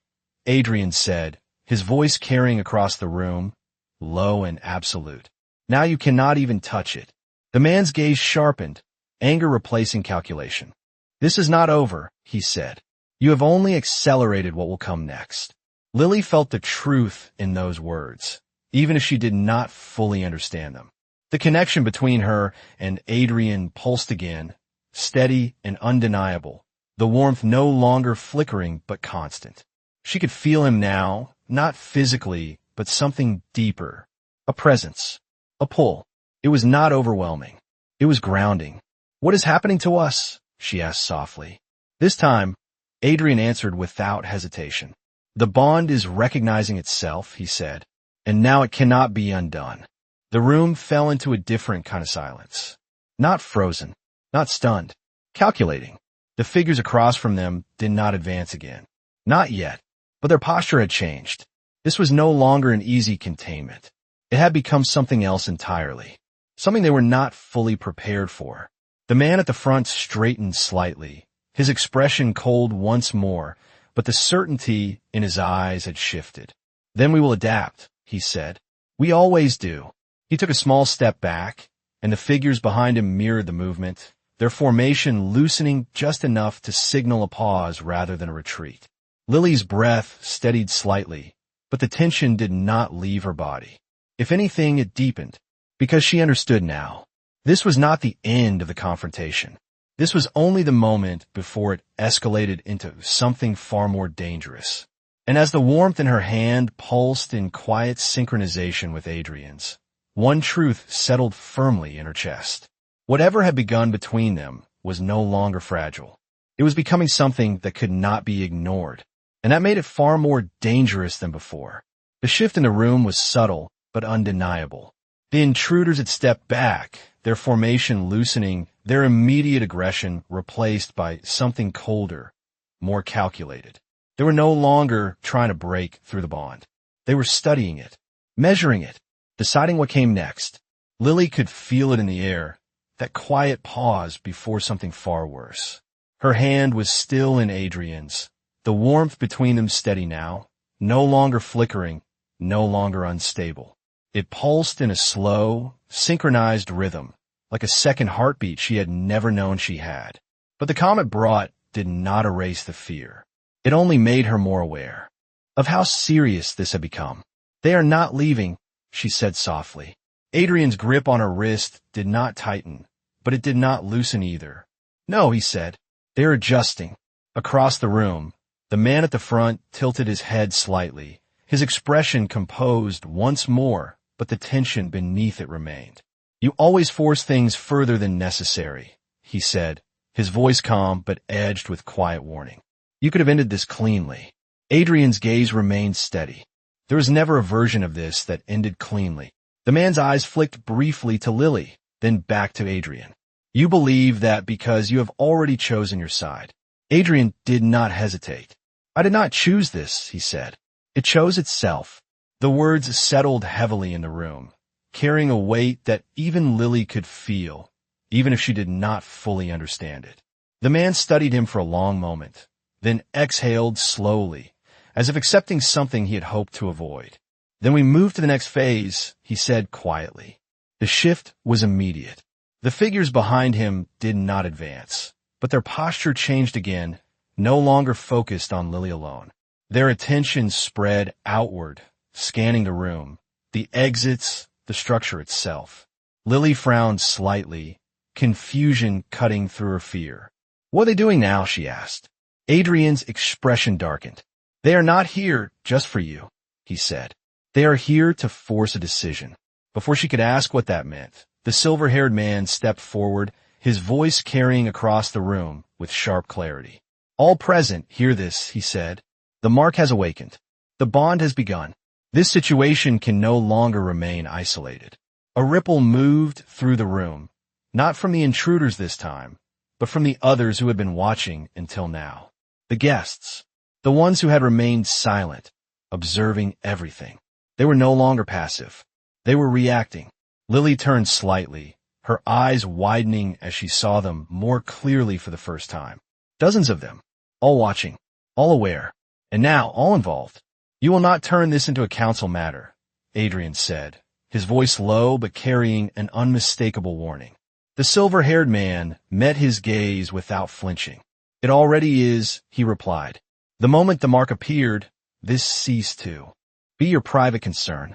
Adrian said, his voice carrying across the room, low and absolute. "Now you cannot even touch it." The man's gaze sharpened, anger replacing calculation. "This is not over," he said. "You have only accelerated what will come next." Lily felt the truth in those words, even if she did not fully understand them. The connection between her and Adrian pulsed again, steady and undeniable, the warmth no longer flickering but constant. She could feel him now, not physically, but something deeper. A presence. A pull. It was not overwhelming. It was grounding. "What is happening to us?" she asked softly. This time, Adrian answered without hesitation. "The bond is recognizing itself," he said, "and now it cannot be undone." The room fell into a different kind of silence. Not frozen, not stunned, calculating. The figures across from them did not advance again. Not yet, but their posture had changed. This was no longer an easy containment. It had become something else entirely, something they were not fully prepared for. The man at the front straightened slightly, his expression cold once more, but the certainty in his eyes had shifted. "Then we will adapt," he said. "We always do." He took a small step back, and the figures behind him mirrored the movement, their formation loosening just enough to signal a pause rather than a retreat. Lily's breath steadied slightly, but the tension did not leave her body. If anything, it deepened, because she understood now. This was not the end of the confrontation. This was only the moment before it escalated into something far more dangerous. And as the warmth in her hand pulsed in quiet synchronization with Adrian's, one truth settled firmly in her chest. Whatever had begun between them was no longer fragile. It was becoming something that could not be ignored, and that made it far more dangerous than before. The shift in the room was subtle, but undeniable. The intruders had stepped back, their formation loosening, their immediate aggression replaced by something colder, more calculated. They were no longer trying to break through the bond. They were studying it, measuring it, deciding what came next. Lily could feel it in the air, that quiet pause before something far worse. Her hand was still in Adrian's, the warmth between them steady now, no longer flickering, no longer unstable. It pulsed in a slow, synchronized rhythm, like a second heartbeat she had never known she had. But the calm it brought did not erase the fear. It only made her more aware of how serious this had become. "They are not leaving," she said softly. Adrian's grip on her wrist did not tighten, but it did not loosen either. "No," he said. "They're adjusting." Across the room, the man at the front tilted his head slightly, his expression composed once more, but the tension beneath it remained. "You always force things further than necessary," he said, his voice calm but edged with quiet warning. "You could have ended this cleanly." Adrian's gaze remained steady. There was never a version of this that ended cleanly. The man's eyes flicked briefly to Lily, then back to Adrian. "You believe that because you have already chosen your side." Adrian did not hesitate. "I did not choose this," he said. "It chose itself." The words settled heavily in the room, carrying a weight that even Lily could feel, even if she did not fully understand it. The man studied him for a long moment, then exhaled slowly, as if accepting something he had hoped to avoid. Then we moved to the next phase, he said quietly. The shift was immediate. The figures behind him did not advance, but their posture changed again, no longer focused on Lily alone. Their attention spread outward, scanning the room, the exits, the structure itself. Lily frowned slightly, confusion cutting through her fear. What are they doing now? She asked. Adrian's expression darkened. They are not here just for you, he said. They are here to force a decision. Before she could ask what that meant, the silver-haired man stepped forward, his voice carrying across the room with sharp clarity. All present, hear this, he said. The mark has awakened. The bond has begun. This situation can no longer remain isolated. A ripple moved through the room, not from the intruders this time, but from the others who had been watching until now. The guests, the ones who had remained silent, observing everything. They were no longer passive. They were reacting. Lily turned slightly, her eyes widening as she saw them more clearly for the first time. Dozens of them, all watching, all aware, and now all involved. You will not turn this into a council matter, Adrian said, his voice low but carrying an unmistakable warning. The silver-haired man met his gaze without flinching. It already is, he replied. The moment the mark appeared, this ceased to be your private concern.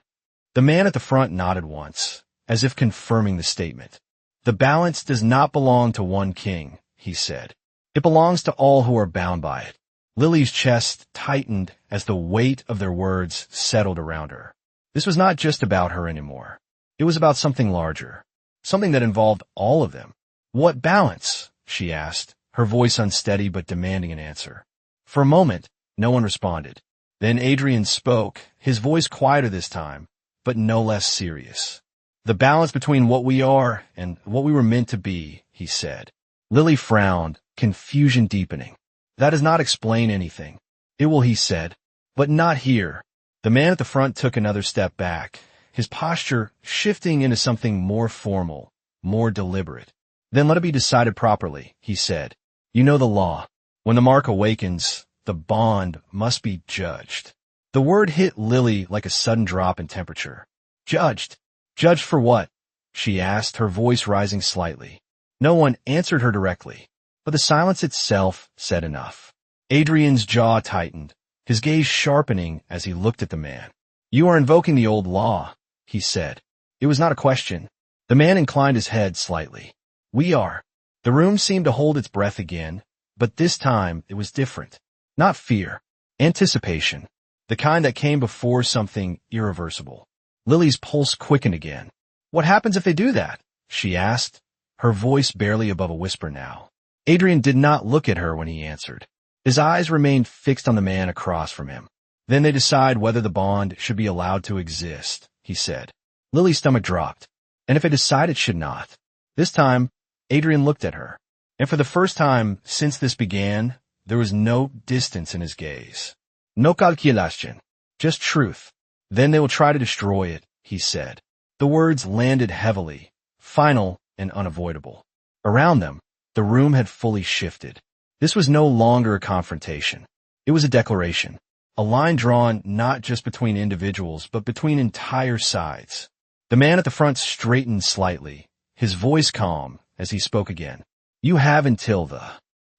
The man at the front nodded once, as if confirming the statement. The balance does not belong to one king, he said. It belongs to all who are bound by it. Lily's chest tightened as the weight of their words settled around her. This was not just about her anymore. It was about something larger, something that involved all of them. What balance? She asked, her voice unsteady but demanding an answer. For a moment, no one responded. Then Adrian spoke, his voice quieter this time, but no less serious. The balance between what we are and what we were meant to be, he said. Lily frowned, confusion deepening. That does not explain anything. It will, he said, but not here. The man at the front took another step back, his posture shifting into something more formal, more deliberate. Then let it be decided properly, he said. You know the law. When the mark awakens, the bond must be judged. The word hit Lily like a sudden drop in temperature. Judged? Judged for what? She asked, her voice rising slightly. No one answered her directly, but the silence itself said enough. Adrian's jaw tightened, his gaze sharpening as he looked at the man. You are invoking the old law, he said. It was not a question. The man inclined his head slightly. We are. The room seemed to hold its breath again, but this time it was different. Not fear. Anticipation. The kind that came before something irreversible. Lily's pulse quickened again. What happens if they do that? She asked, her voice barely above a whisper now. Adrian did not look at her when he answered. His eyes remained fixed on the man across from him. Then they decide whether the bond should be allowed to exist, he said. Lily's stomach dropped. And if they decide it should not? This time, Adrian looked at her. And for the first time since this began, there was no distance in his gaze. No calculation. Just truth. Then they will try to destroy it, he said. The words landed heavily, final and unavoidable. Around them, the room had fully shifted. This was no longer a confrontation. It was a declaration. A line drawn not just between individuals, but between entire sides. The man at the front straightened slightly, his voice calm as he spoke again. You have until the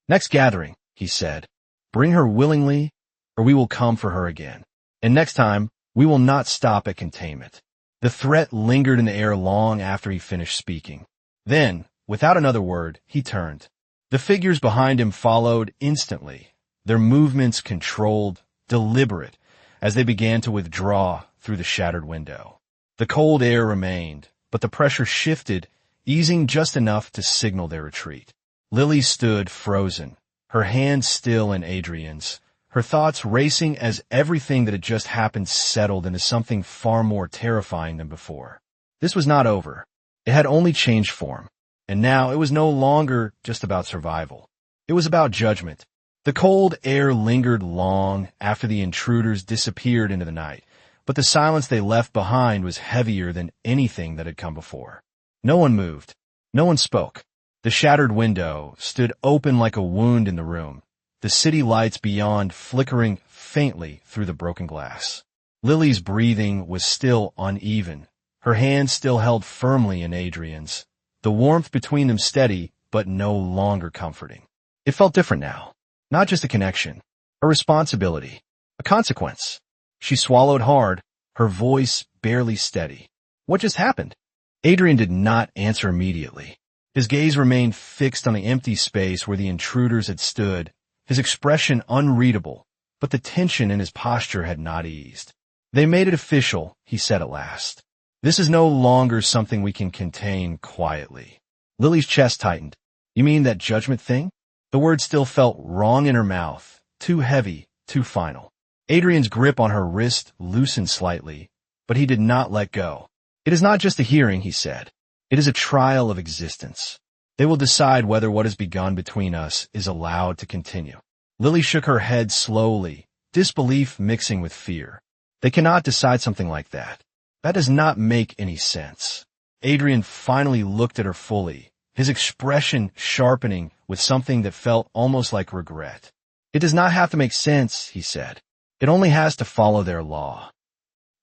next gathering, he said. Bring her willingly, or we will come for her again. And next time, we will not stop at containment. The threat lingered in the air long after he finished speaking. Then, without another word, he turned. The figures behind him followed instantly, their movements controlled, deliberate, as they began to withdraw through the shattered window. The cold air remained, but the pressure shifted, easing just enough to signal their retreat. Lily stood frozen, her hand still in Adrian's, her thoughts racing as everything that had just happened settled into something far more terrifying than before. This was not over. It had only changed form. And now it was no longer just about survival. It was about judgment. The cold air lingered long after the intruders disappeared into the night, but the silence they left behind was heavier than anything that had come before. No one moved. No one spoke. The shattered window stood open like a wound in the room, the city lights beyond flickering faintly through the broken glass. Lily's breathing was still uneven. Her hand still held firmly in Adrian's, the warmth between them steady but no longer comforting. It felt different now. Not just a connection, a responsibility, a consequence. She swallowed hard, her voice barely steady. What just happened? Adrian did not answer immediately. His gaze remained fixed on the empty space where the intruders had stood, his expression unreadable, but the tension in his posture had not eased. They made it official, he said at last. This is no longer something we can contain quietly. Lily's chest tightened. You mean that judgment thing? The word still felt wrong in her mouth, too heavy, too final. Adrian's grip on her wrist loosened slightly, but he did not let go. It is not just a hearing, he said. It is a trial of existence. They will decide whether what has begun between us is allowed to continue. Lily shook her head slowly, disbelief mixing with fear. They cannot decide something like that. That does not make any sense. Adrian finally looked at her fully, his expression sharpening with something that felt almost like regret. It does not have to make sense, he said. It only has to follow their law.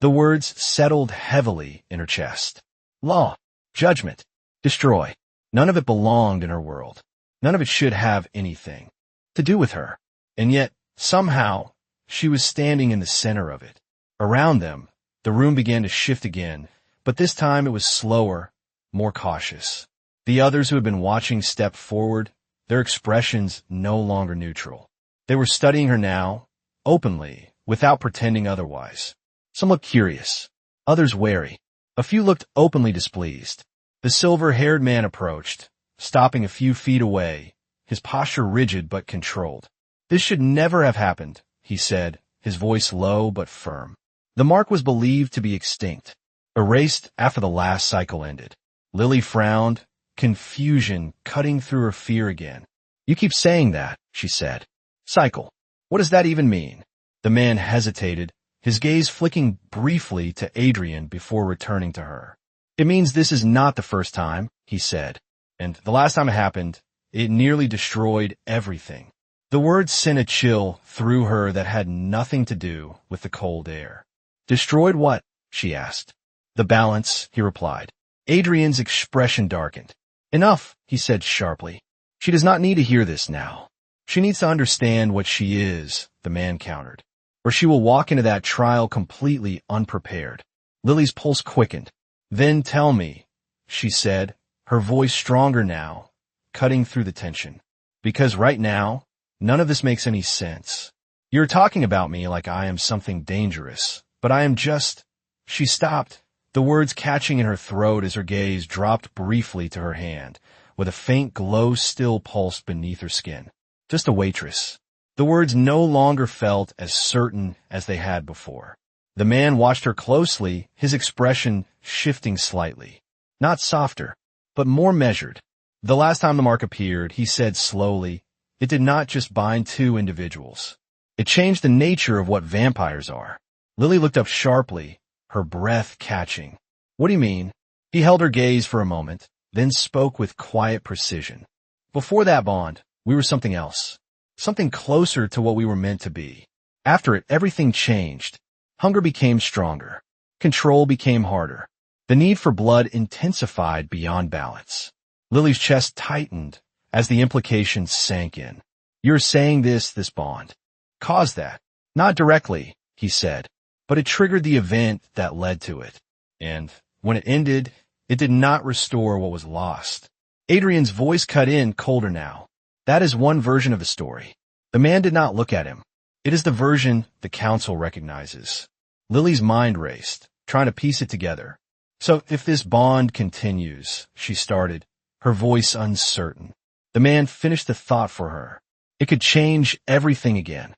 The words settled heavily in her chest. Law, judgment, destroy. None of it belonged in her world. None of it should have anything to do with her. And yet, somehow, she was standing in the center of it. Around them, the room began to shift again, but this time it was slower, more cautious. The others who had been watching stepped forward, their expressions no longer neutral. They were studying her now, openly, without pretending otherwise. Some looked curious, others wary. A few looked openly displeased. The silver-haired man approached, stopping a few feet away, his posture rigid but controlled. This should never have happened, he said, his voice low but firm. The mark was believed to be extinct, erased after the last cycle ended. Lily frowned, confusion cutting through her fear again. You keep saying that, she said. Cycle. What does that even mean? The man hesitated, his gaze flicking briefly to Adrian before returning to her. It means this is not the first time, he said. And the last time it happened, it nearly destroyed everything. The words sent a chill through her that had nothing to do with the cold air. Destroyed what? She asked. The balance, he replied. Adrian's expression darkened. Enough, he said sharply. She does not need to hear this now. She needs to understand what she is, the man countered, or she will walk into that trial completely unprepared. Lily's pulse quickened. Then tell me, she said, her voice stronger now, cutting through the tension. Because right now, none of this makes any sense. You're talking about me like I am something dangerous, but I am just... She stopped, the words catching in her throat as her gaze dropped briefly to her hand, with a faint glow still pulsed beneath her skin. Just a waitress. The words no longer felt as certain as they had before. The man watched her closely, his expression shifting slightly. Not softer, but more measured. The last time the mark appeared, he said slowly, it did not just bind two individuals. It changed the nature of what vampires are. Lily looked up sharply, her breath catching. What do you mean? He held her gaze for a moment, then spoke with quiet precision. Before that bond, we were something else. Something closer to what we were meant to be. After it, everything changed. Hunger became stronger. Control became harder. The need for blood intensified beyond balance. Lily's chest tightened as the implications sank in. You're saying this bond caused that. Not directly, he said, but it triggered the event that led to it. And when it ended, it did not restore what was lost. Adrian's voice cut in colder now. That is one version of the story. The man did not look at him. It is the version the council recognizes. Lily's mind raced, trying to piece it together. So if this bond continues, she started, her voice uncertain. The man finished the thought for her. It could change everything again.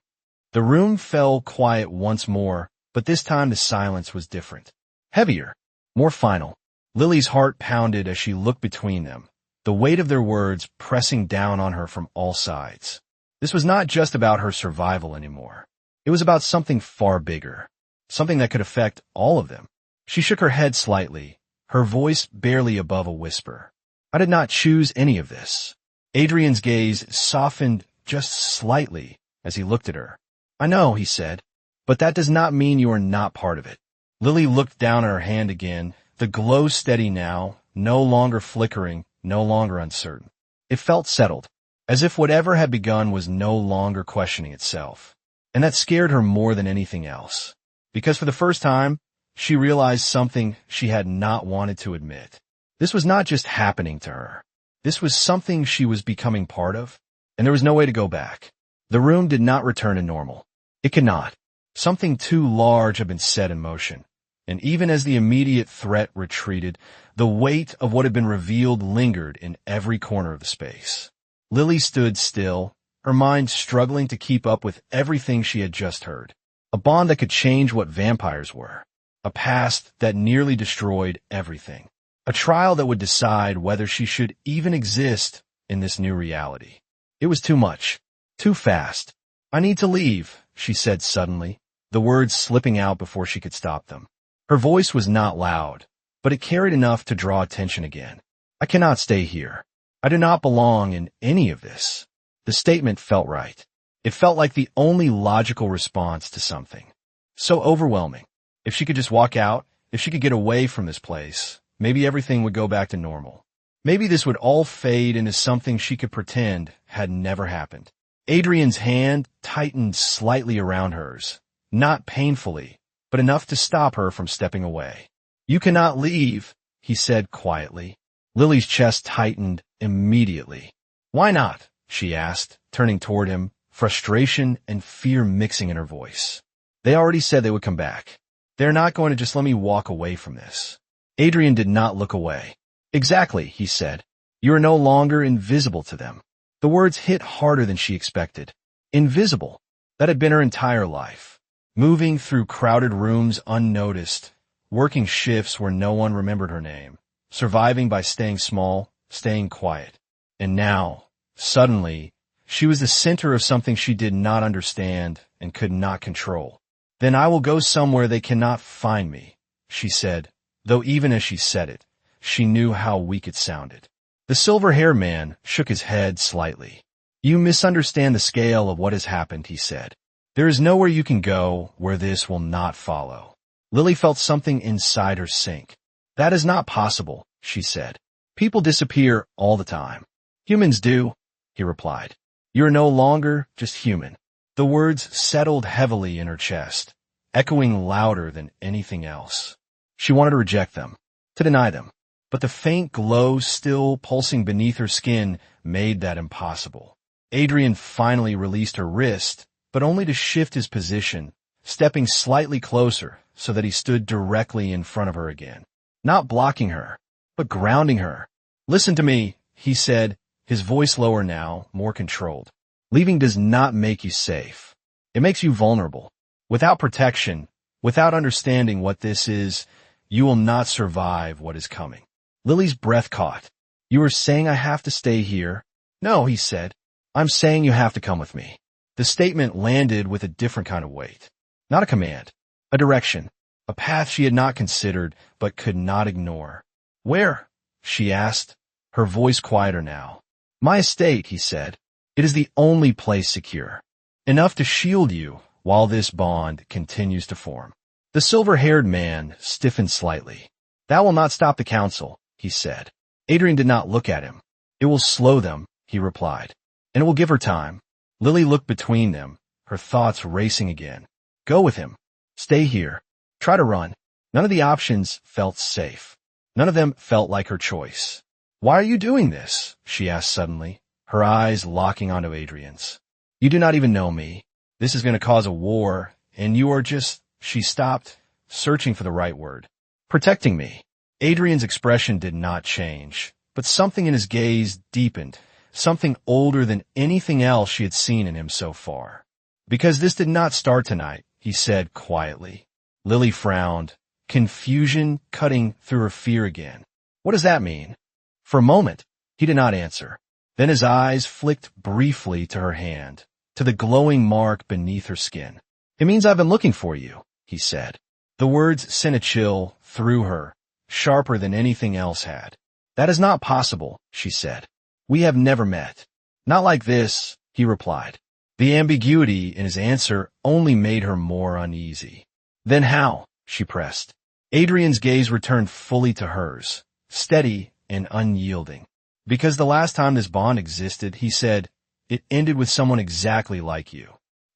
The room fell quiet once more, but this time the silence was different. Heavier, more final. Lily's heart pounded as she looked between them, the weight of their words pressing down on her from all sides. This was not just about her survival anymore. It was about something far bigger. something that could affect all of them. She shook her head slightly, her voice barely above a whisper. I did not choose any of this. Adrian's gaze softened just slightly as he looked at her. I know, he said, but that does not mean you are not part of it. Lily looked down at her hand again, the glow steady now, no longer flickering, no longer uncertain. It felt settled, as if whatever had begun was no longer questioning itself. And that scared her more than anything else. Because for the first time, she realized something she had not wanted to admit. This was not just happening to her. This was something she was becoming part of, and there was no way to go back. The room did not return to normal. It could not. Something too large had been set in motion. And even as the immediate threat retreated, the weight of what had been revealed lingered in every corner of the space. Lily stood still, her mind struggling to keep up with everything she had just heard. A bond that could change what vampires were. A past that nearly destroyed everything. A trial that would decide whether she should even exist in this new reality. It was too much. Too fast. I need to leave, she said suddenly, the words slipping out before she could stop them. Her voice was not loud, but it carried enough to draw attention again. I cannot stay here. I do not belong in any of this. The statement felt right. It felt like the only logical response to something. So overwhelming. If she could just walk out, if she could get away from this place, maybe everything would go back to normal. Maybe this would all fade into something she could pretend had never happened. Adrian's hand tightened slightly around hers, not painfully, but enough to stop her from stepping away. You cannot leave, he said quietly. Lily's chest tightened immediately. Why not? She asked, turning toward him, frustration and fear mixing in her voice. They already said they would come back. They're not going to just let me walk away from this. Adrian did not look away. Exactly, he said. You are no longer invisible to them. The words hit harder than she expected. Invisible. That had been her entire life. Moving through crowded rooms unnoticed, working shifts where no one remembered her name, surviving by staying small, staying quiet. And now, suddenly, she was the center of something she did not understand and could not control. Then I will go somewhere they cannot find me, she said, though even as she said it, she knew how weak it sounded. The silver-haired man shook his head slightly. You misunderstand the scale of what has happened, he said. There is nowhere you can go where this will not follow. Lily felt something inside her sink. That is not possible, she said. People disappear all the time. Humans do, he replied. You are no longer just human. The words settled heavily in her chest, echoing louder than anything else. She wanted to reject them, to deny them, but the faint glow still pulsing beneath her skin made that impossible. Adrian finally released her wrist, but only to shift his position, stepping slightly closer so that he stood directly in front of her again. Not blocking her, but grounding her. Listen to me, he said, his voice lower now, more controlled. Leaving does not make you safe. It makes you vulnerable. Without protection, without understanding what this is, you will not survive what is coming. Lily's breath caught. You are saying I have to stay here? No, he said. I'm saying you have to come with me. The statement landed with a different kind of weight. Not a command. A direction. A path she had not considered, but could not ignore. Where? She asked, her voice quieter now. My estate, he said. It is the only place secure. Enough to shield you while this bond continues to form. The silver-haired man stiffened slightly. That will not stop the council, he said. Adrian did not look at him. It will slow them, he replied. And it will give her time. Lily looked between them, her thoughts racing again. Go with him. Stay here. Try to run. None of the options felt safe. None of them felt like her choice. Why are you doing this? She asked suddenly, her eyes locking onto Adrian's. You do not even know me. This is going to cause a war, and you are just... She stopped, searching for the right word. Protecting me. Adrian's expression did not change, but something in his gaze deepened, something older than anything else she had seen in him so far. Because this did not start tonight, he said quietly. Lily frowned, confusion cutting through her fear again. What does that mean? For a moment, he did not answer. Then his eyes flicked briefly to her hand, to the glowing mark beneath her skin. It means I've been looking for you, he said. The words sent a chill through her, sharper than anything else had. That is not possible, she said. We have never met. Not like this, he replied. The ambiguity in his answer only made her more uneasy. Then how? She pressed. Adrian's gaze returned fully to hers, steady and unyielding. Because the last time this bond existed, he said, it ended with someone exactly like you.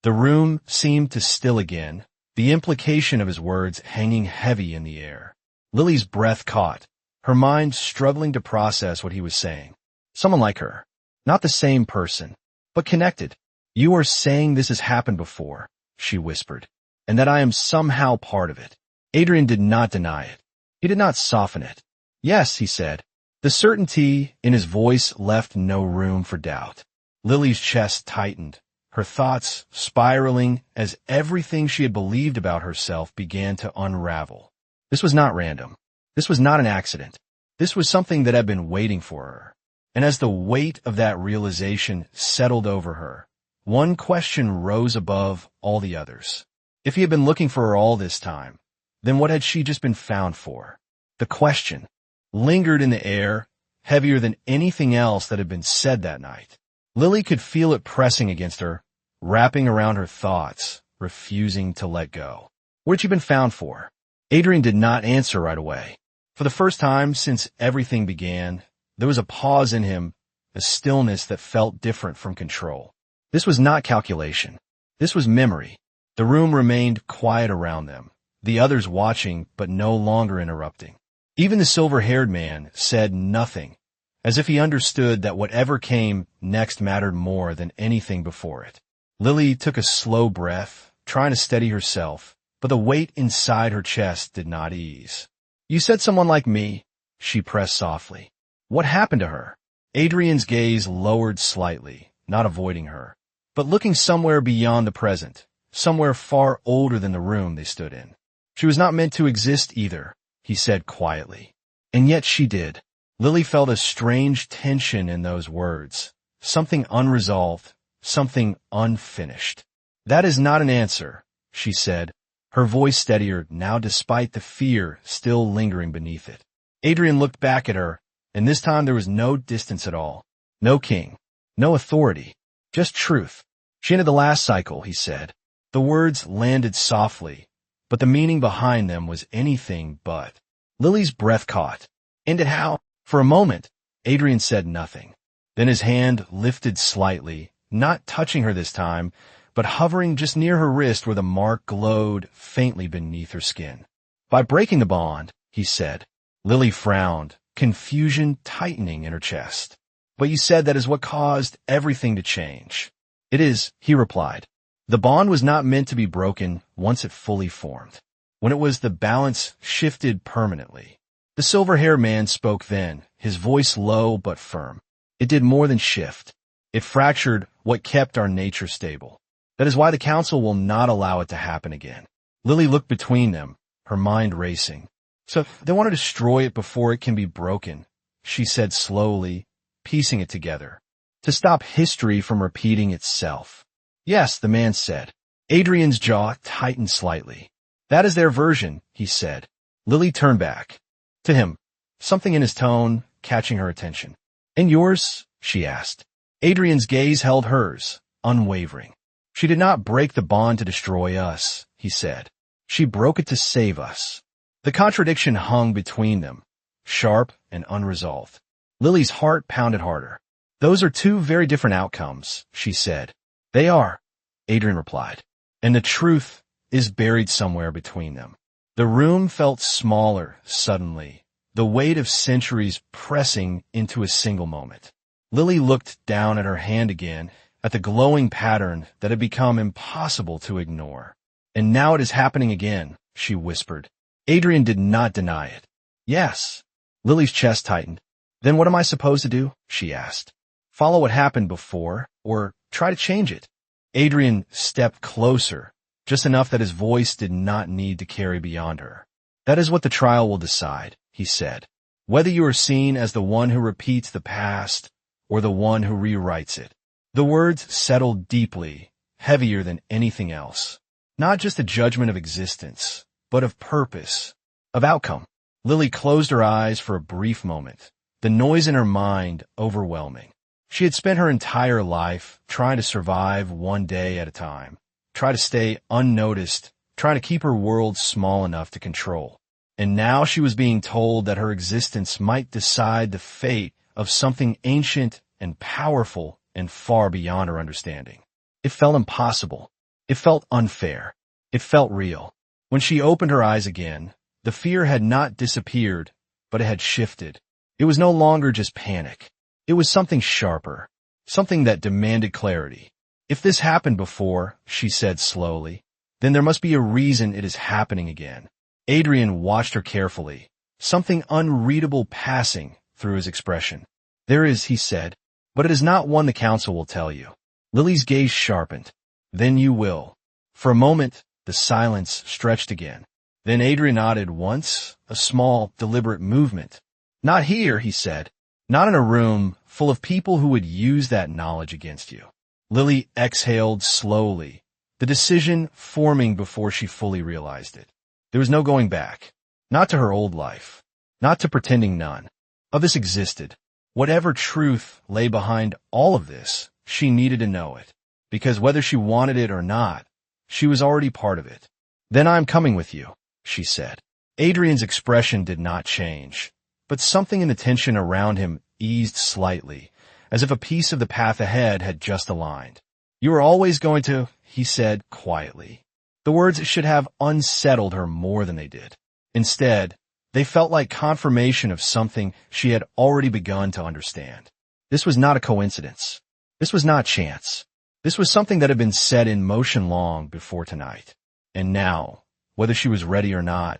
The room seemed to still again, the implication of his words hanging heavy in the air. Lily's breath caught, her mind struggling to process what he was saying. Someone like her. Not the same person, but connected. You are saying this has happened before, she whispered, and that I am somehow part of it. Adrian did not deny it. He did not soften it. Yes, he said. The certainty in his voice left no room for doubt. Lily's chest tightened, her thoughts spiraling as everything she had believed about herself began to unravel. This was not random. This was not an accident. This was something that had been waiting for her. And as the weight of that realization settled over her, one question rose above all the others. If he had been looking for her all this time, then what had she just been found for? The question lingered in the air, heavier than anything else that had been said that night. Lily could feel it pressing against her, wrapping around her thoughts, refusing to let go. What had she been found for? Adrian did not answer right away. For the first time since everything began, there was a pause in him, a stillness that felt different from control. This was not calculation. This was memory. The room remained quiet around them, the others watching but no longer interrupting. Even the silver-haired man said nothing, as if he understood that whatever came next mattered more than anything before it. Lily took a slow breath, trying to steady herself, but the weight inside her chest did not ease. You said someone like me, she pressed softly. What happened to her? Adrian's gaze lowered slightly, not avoiding her, but looking somewhere beyond the present, somewhere far older than the room they stood in. She was not meant to exist either, he said quietly. And yet she did. Lily felt a strange tension in those words, something unresolved, something unfinished. That is not an answer, she said, her voice steadier now despite the fear still lingering beneath it. Adrian looked back at her, and this time there was no distance at all. No king. No authority. Just truth. She ended the last cycle, he said. The words landed softly, but the meaning behind them was anything but. Lily's breath caught. Ended how? For a moment, Adrian said nothing. Then his hand lifted slightly, not touching her this time, but hovering just near her wrist where the mark glowed faintly beneath her skin. By breaking the bond, he said. Lily frowned, confusion tightening in her chest. But you said that is what caused everything to change. It is, he replied. The bond was not meant to be broken once it fully formed. When it was, the balance shifted permanently. The silver-haired man spoke then, his voice low but firm. It did more than shift. It fractured what kept our nature stable. That is why the council will not allow it to happen again. Lily looked between them, her mind racing. So they want to destroy it before it can be broken, she said slowly, piecing it together. To stop history from repeating itself. Yes, the man said. Adrian's jaw tightened slightly. That is their version, he said. Lily turned back. To him, something in his tone catching her attention. And yours? She asked. Adrian's gaze held hers, unwavering. She did not break the bond to destroy us, he said. She broke it to save us. The contradiction hung between them, sharp and unresolved. Lily's heart pounded harder. Those are two very different outcomes, she said. They are, Adrian replied. And the truth is buried somewhere between them. The room felt smaller suddenly, the weight of centuries pressing into a single moment. Lily looked down at her hand again, at the glowing pattern that had become impossible to ignore. And now it is happening again, she whispered. Adrian did not deny it. Yes. Lily's chest tightened. Then what am I supposed to do? She asked. Follow what happened before, or try to change it. Adrian stepped closer, just enough that his voice did not need to carry beyond her. That is what the trial will decide, he said. Whether you are seen as the one who repeats the past, or the one who rewrites it. The words settled deeply, heavier than anything else. Not just a judgment of existence, but of purpose, of outcome. Lily closed her eyes for a brief moment, the noise in her mind overwhelming. She had spent her entire life trying to survive one day at a time, try to stay unnoticed, trying to keep her world small enough to control. And now she was being told that her existence might decide the fate of something ancient and powerful and far beyond her understanding. It felt impossible. It felt unfair. It felt real. When she opened her eyes again, the fear had not disappeared, but it had shifted. It was no longer just panic. It was something sharper, something that demanded clarity. If this happened before, she said slowly, then there must be a reason it is happening again. Adrian watched her carefully, something unreadable passing through his expression. There is, he said, but it is not one the council will tell you. Lily's gaze sharpened. Then you will. For a moment, the silence stretched again. Then Adrian nodded once, a small, deliberate movement. Not here, he said. Not in a room full of people who would use that knowledge against you. Lily exhaled slowly, the decision forming before she fully realized it. There was no going back. Not to her old life. Not to pretending none of this existed. Whatever truth lay behind all of this, she needed to know it. Because whether she wanted it or not, she was already part of it. Then I'm coming with you, she said. Adrian's expression did not change, but something in the tension around him eased slightly, as if a piece of the path ahead had just aligned. You are always going to, he said quietly. The words should have unsettled her more than they did. Instead, they felt like confirmation of something she had already begun to understand. This was not a coincidence. This was not chance. This was something that had been set in motion long before tonight. And now, whether she was ready or not,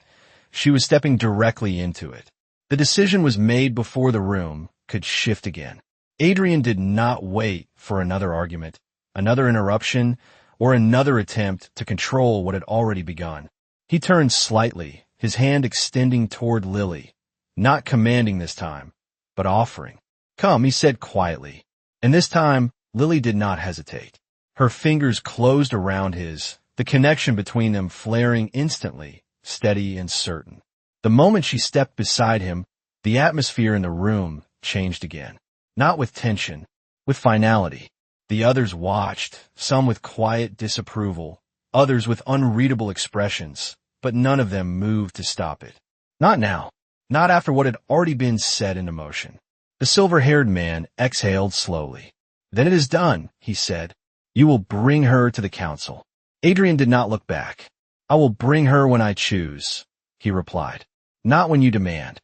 she was stepping directly into it. The decision was made before the room could shift again. Adrian did not wait for another argument, another interruption, or another attempt to control what had already begun. He turned slightly, his hand extending toward Lily, not commanding this time, but offering. Come, he said quietly. And this time, Lily did not hesitate. Her fingers closed around his, the connection between them flaring instantly, steady and certain. The moment she stepped beside him, the atmosphere in the room changed again. Not with tension, with finality. The others watched, some with quiet disapproval, others with unreadable expressions, but none of them moved to stop it. Not now. Not after what had already been set into motion. The silver-haired man exhaled slowly. Then it is done, he said. You will bring her to the council. Adrian did not look back. I will bring her when I choose, he replied. Not when you demand.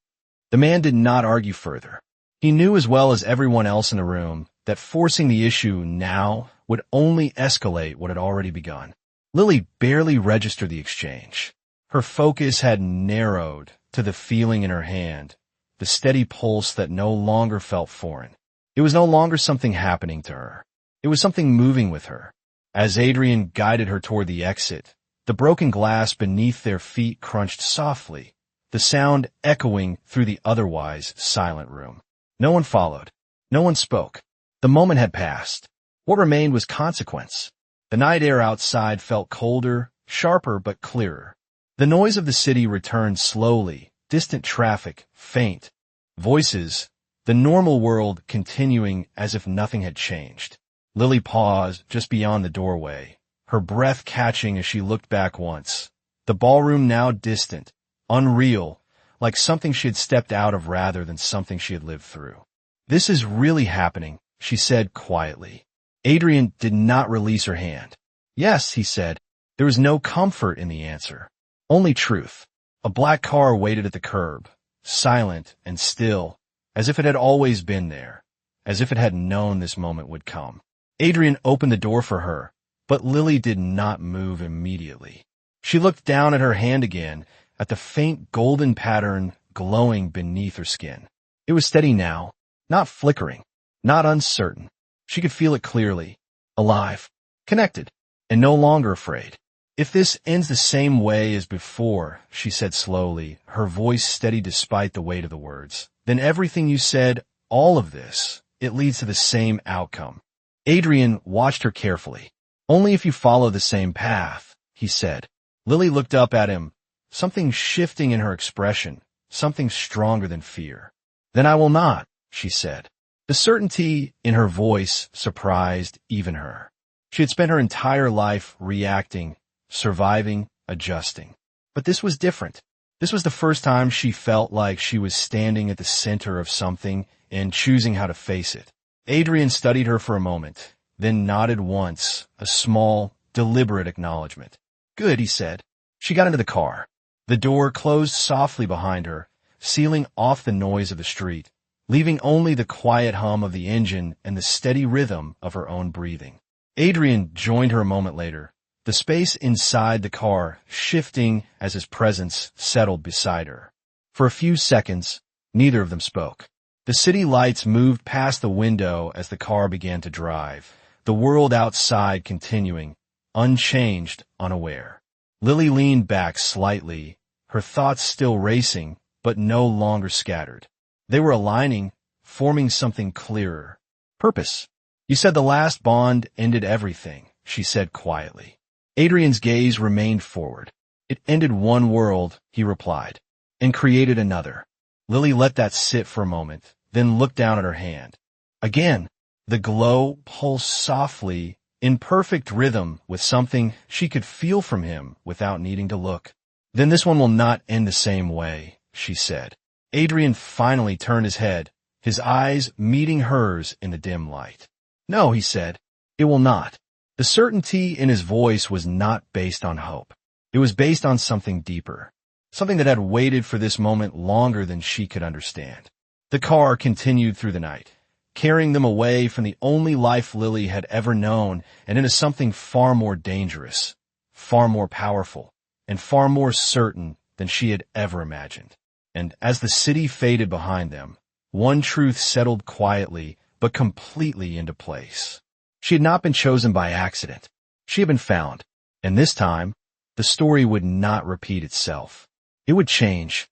The man did not argue further. He knew as well as everyone else in the room that forcing the issue now would only escalate what had already begun. Lily barely registered the exchange. Her focus had narrowed to the feeling in her hand, the steady pulse that no longer felt foreign. It was no longer something happening to her. It was something moving with her. As Adrian guided her toward the exit, the broken glass beneath their feet crunched softly, the sound echoing through the otherwise silent room. No one followed. No one spoke. The moment had passed. What remained was consequence. The night air outside felt colder, sharper but clearer. The noise of the city returned slowly, distant traffic, faint. Voices, the normal world continuing as if nothing had changed. Lily paused just beyond the doorway, her breath catching as she looked back once. The ballroom now distant, unreal, like something she had stepped out of rather than something she had lived through. This is really happening, she said quietly. Adrian did not release her hand. Yes, he said. There was no comfort in the answer. Only truth. A black car waited at the curb, silent and still, as if it had always been there, as if it had known this moment would come. Adrian opened the door for her, but Lily did not move immediately. She looked down at her hand again, at the faint golden pattern glowing beneath her skin. It was steady now, not flickering, not uncertain. She could feel it clearly, alive, connected, and no longer afraid. If this ends the same way as before, she said slowly, her voice steady despite the weight of the words, then everything you said, all of this, it leads to the same outcome. Adrian watched her carefully. Only if you follow the same path, he said. Lily looked up at him, something shifting in her expression, something stronger than fear. Then I will not, she said. The certainty in her voice surprised even her. She had spent her entire life reacting, surviving, adjusting. But this was different. This was the first time she felt like she was standing at the center of something and choosing how to face it. Adrian studied her for a moment, then nodded once, a small, deliberate acknowledgement. Good, he said. She got into the car. The door closed softly behind her, sealing off the noise of the street, leaving only the quiet hum of the engine and the steady rhythm of her own breathing. Adrian joined her a moment later, the space inside the car shifting as his presence settled beside her. For a few seconds, neither of them spoke. The city lights moved past the window as the car began to drive, the world outside continuing, unchanged, unaware. Lily leaned back slightly, her thoughts still racing, but no longer scattered. They were aligning, forming something clearer. Purpose. You said the last bond ended everything, she said quietly. Adrian's gaze remained forward. It ended one world, he replied, and created another. Lily let that sit for a moment, then looked down at her hand. Again, the glow pulsed softly, in perfect rhythm with something she could feel from him without needing to look. Then this one will not end the same way, she said. Adrian finally turned his head, his eyes meeting hers in the dim light. No, he said, it will not. The certainty in his voice was not based on hope. It was based on something deeper, something that had waited for this moment longer than she could understand. The car continued through the night, carrying them away from the only life Lily had ever known and into something far more dangerous, far more powerful, and far more certain than she had ever imagined. And as the city faded behind them, one truth settled quietly but completely into place. She had not been chosen by accident. She had been found, and this time, the story would not repeat itself. It would change,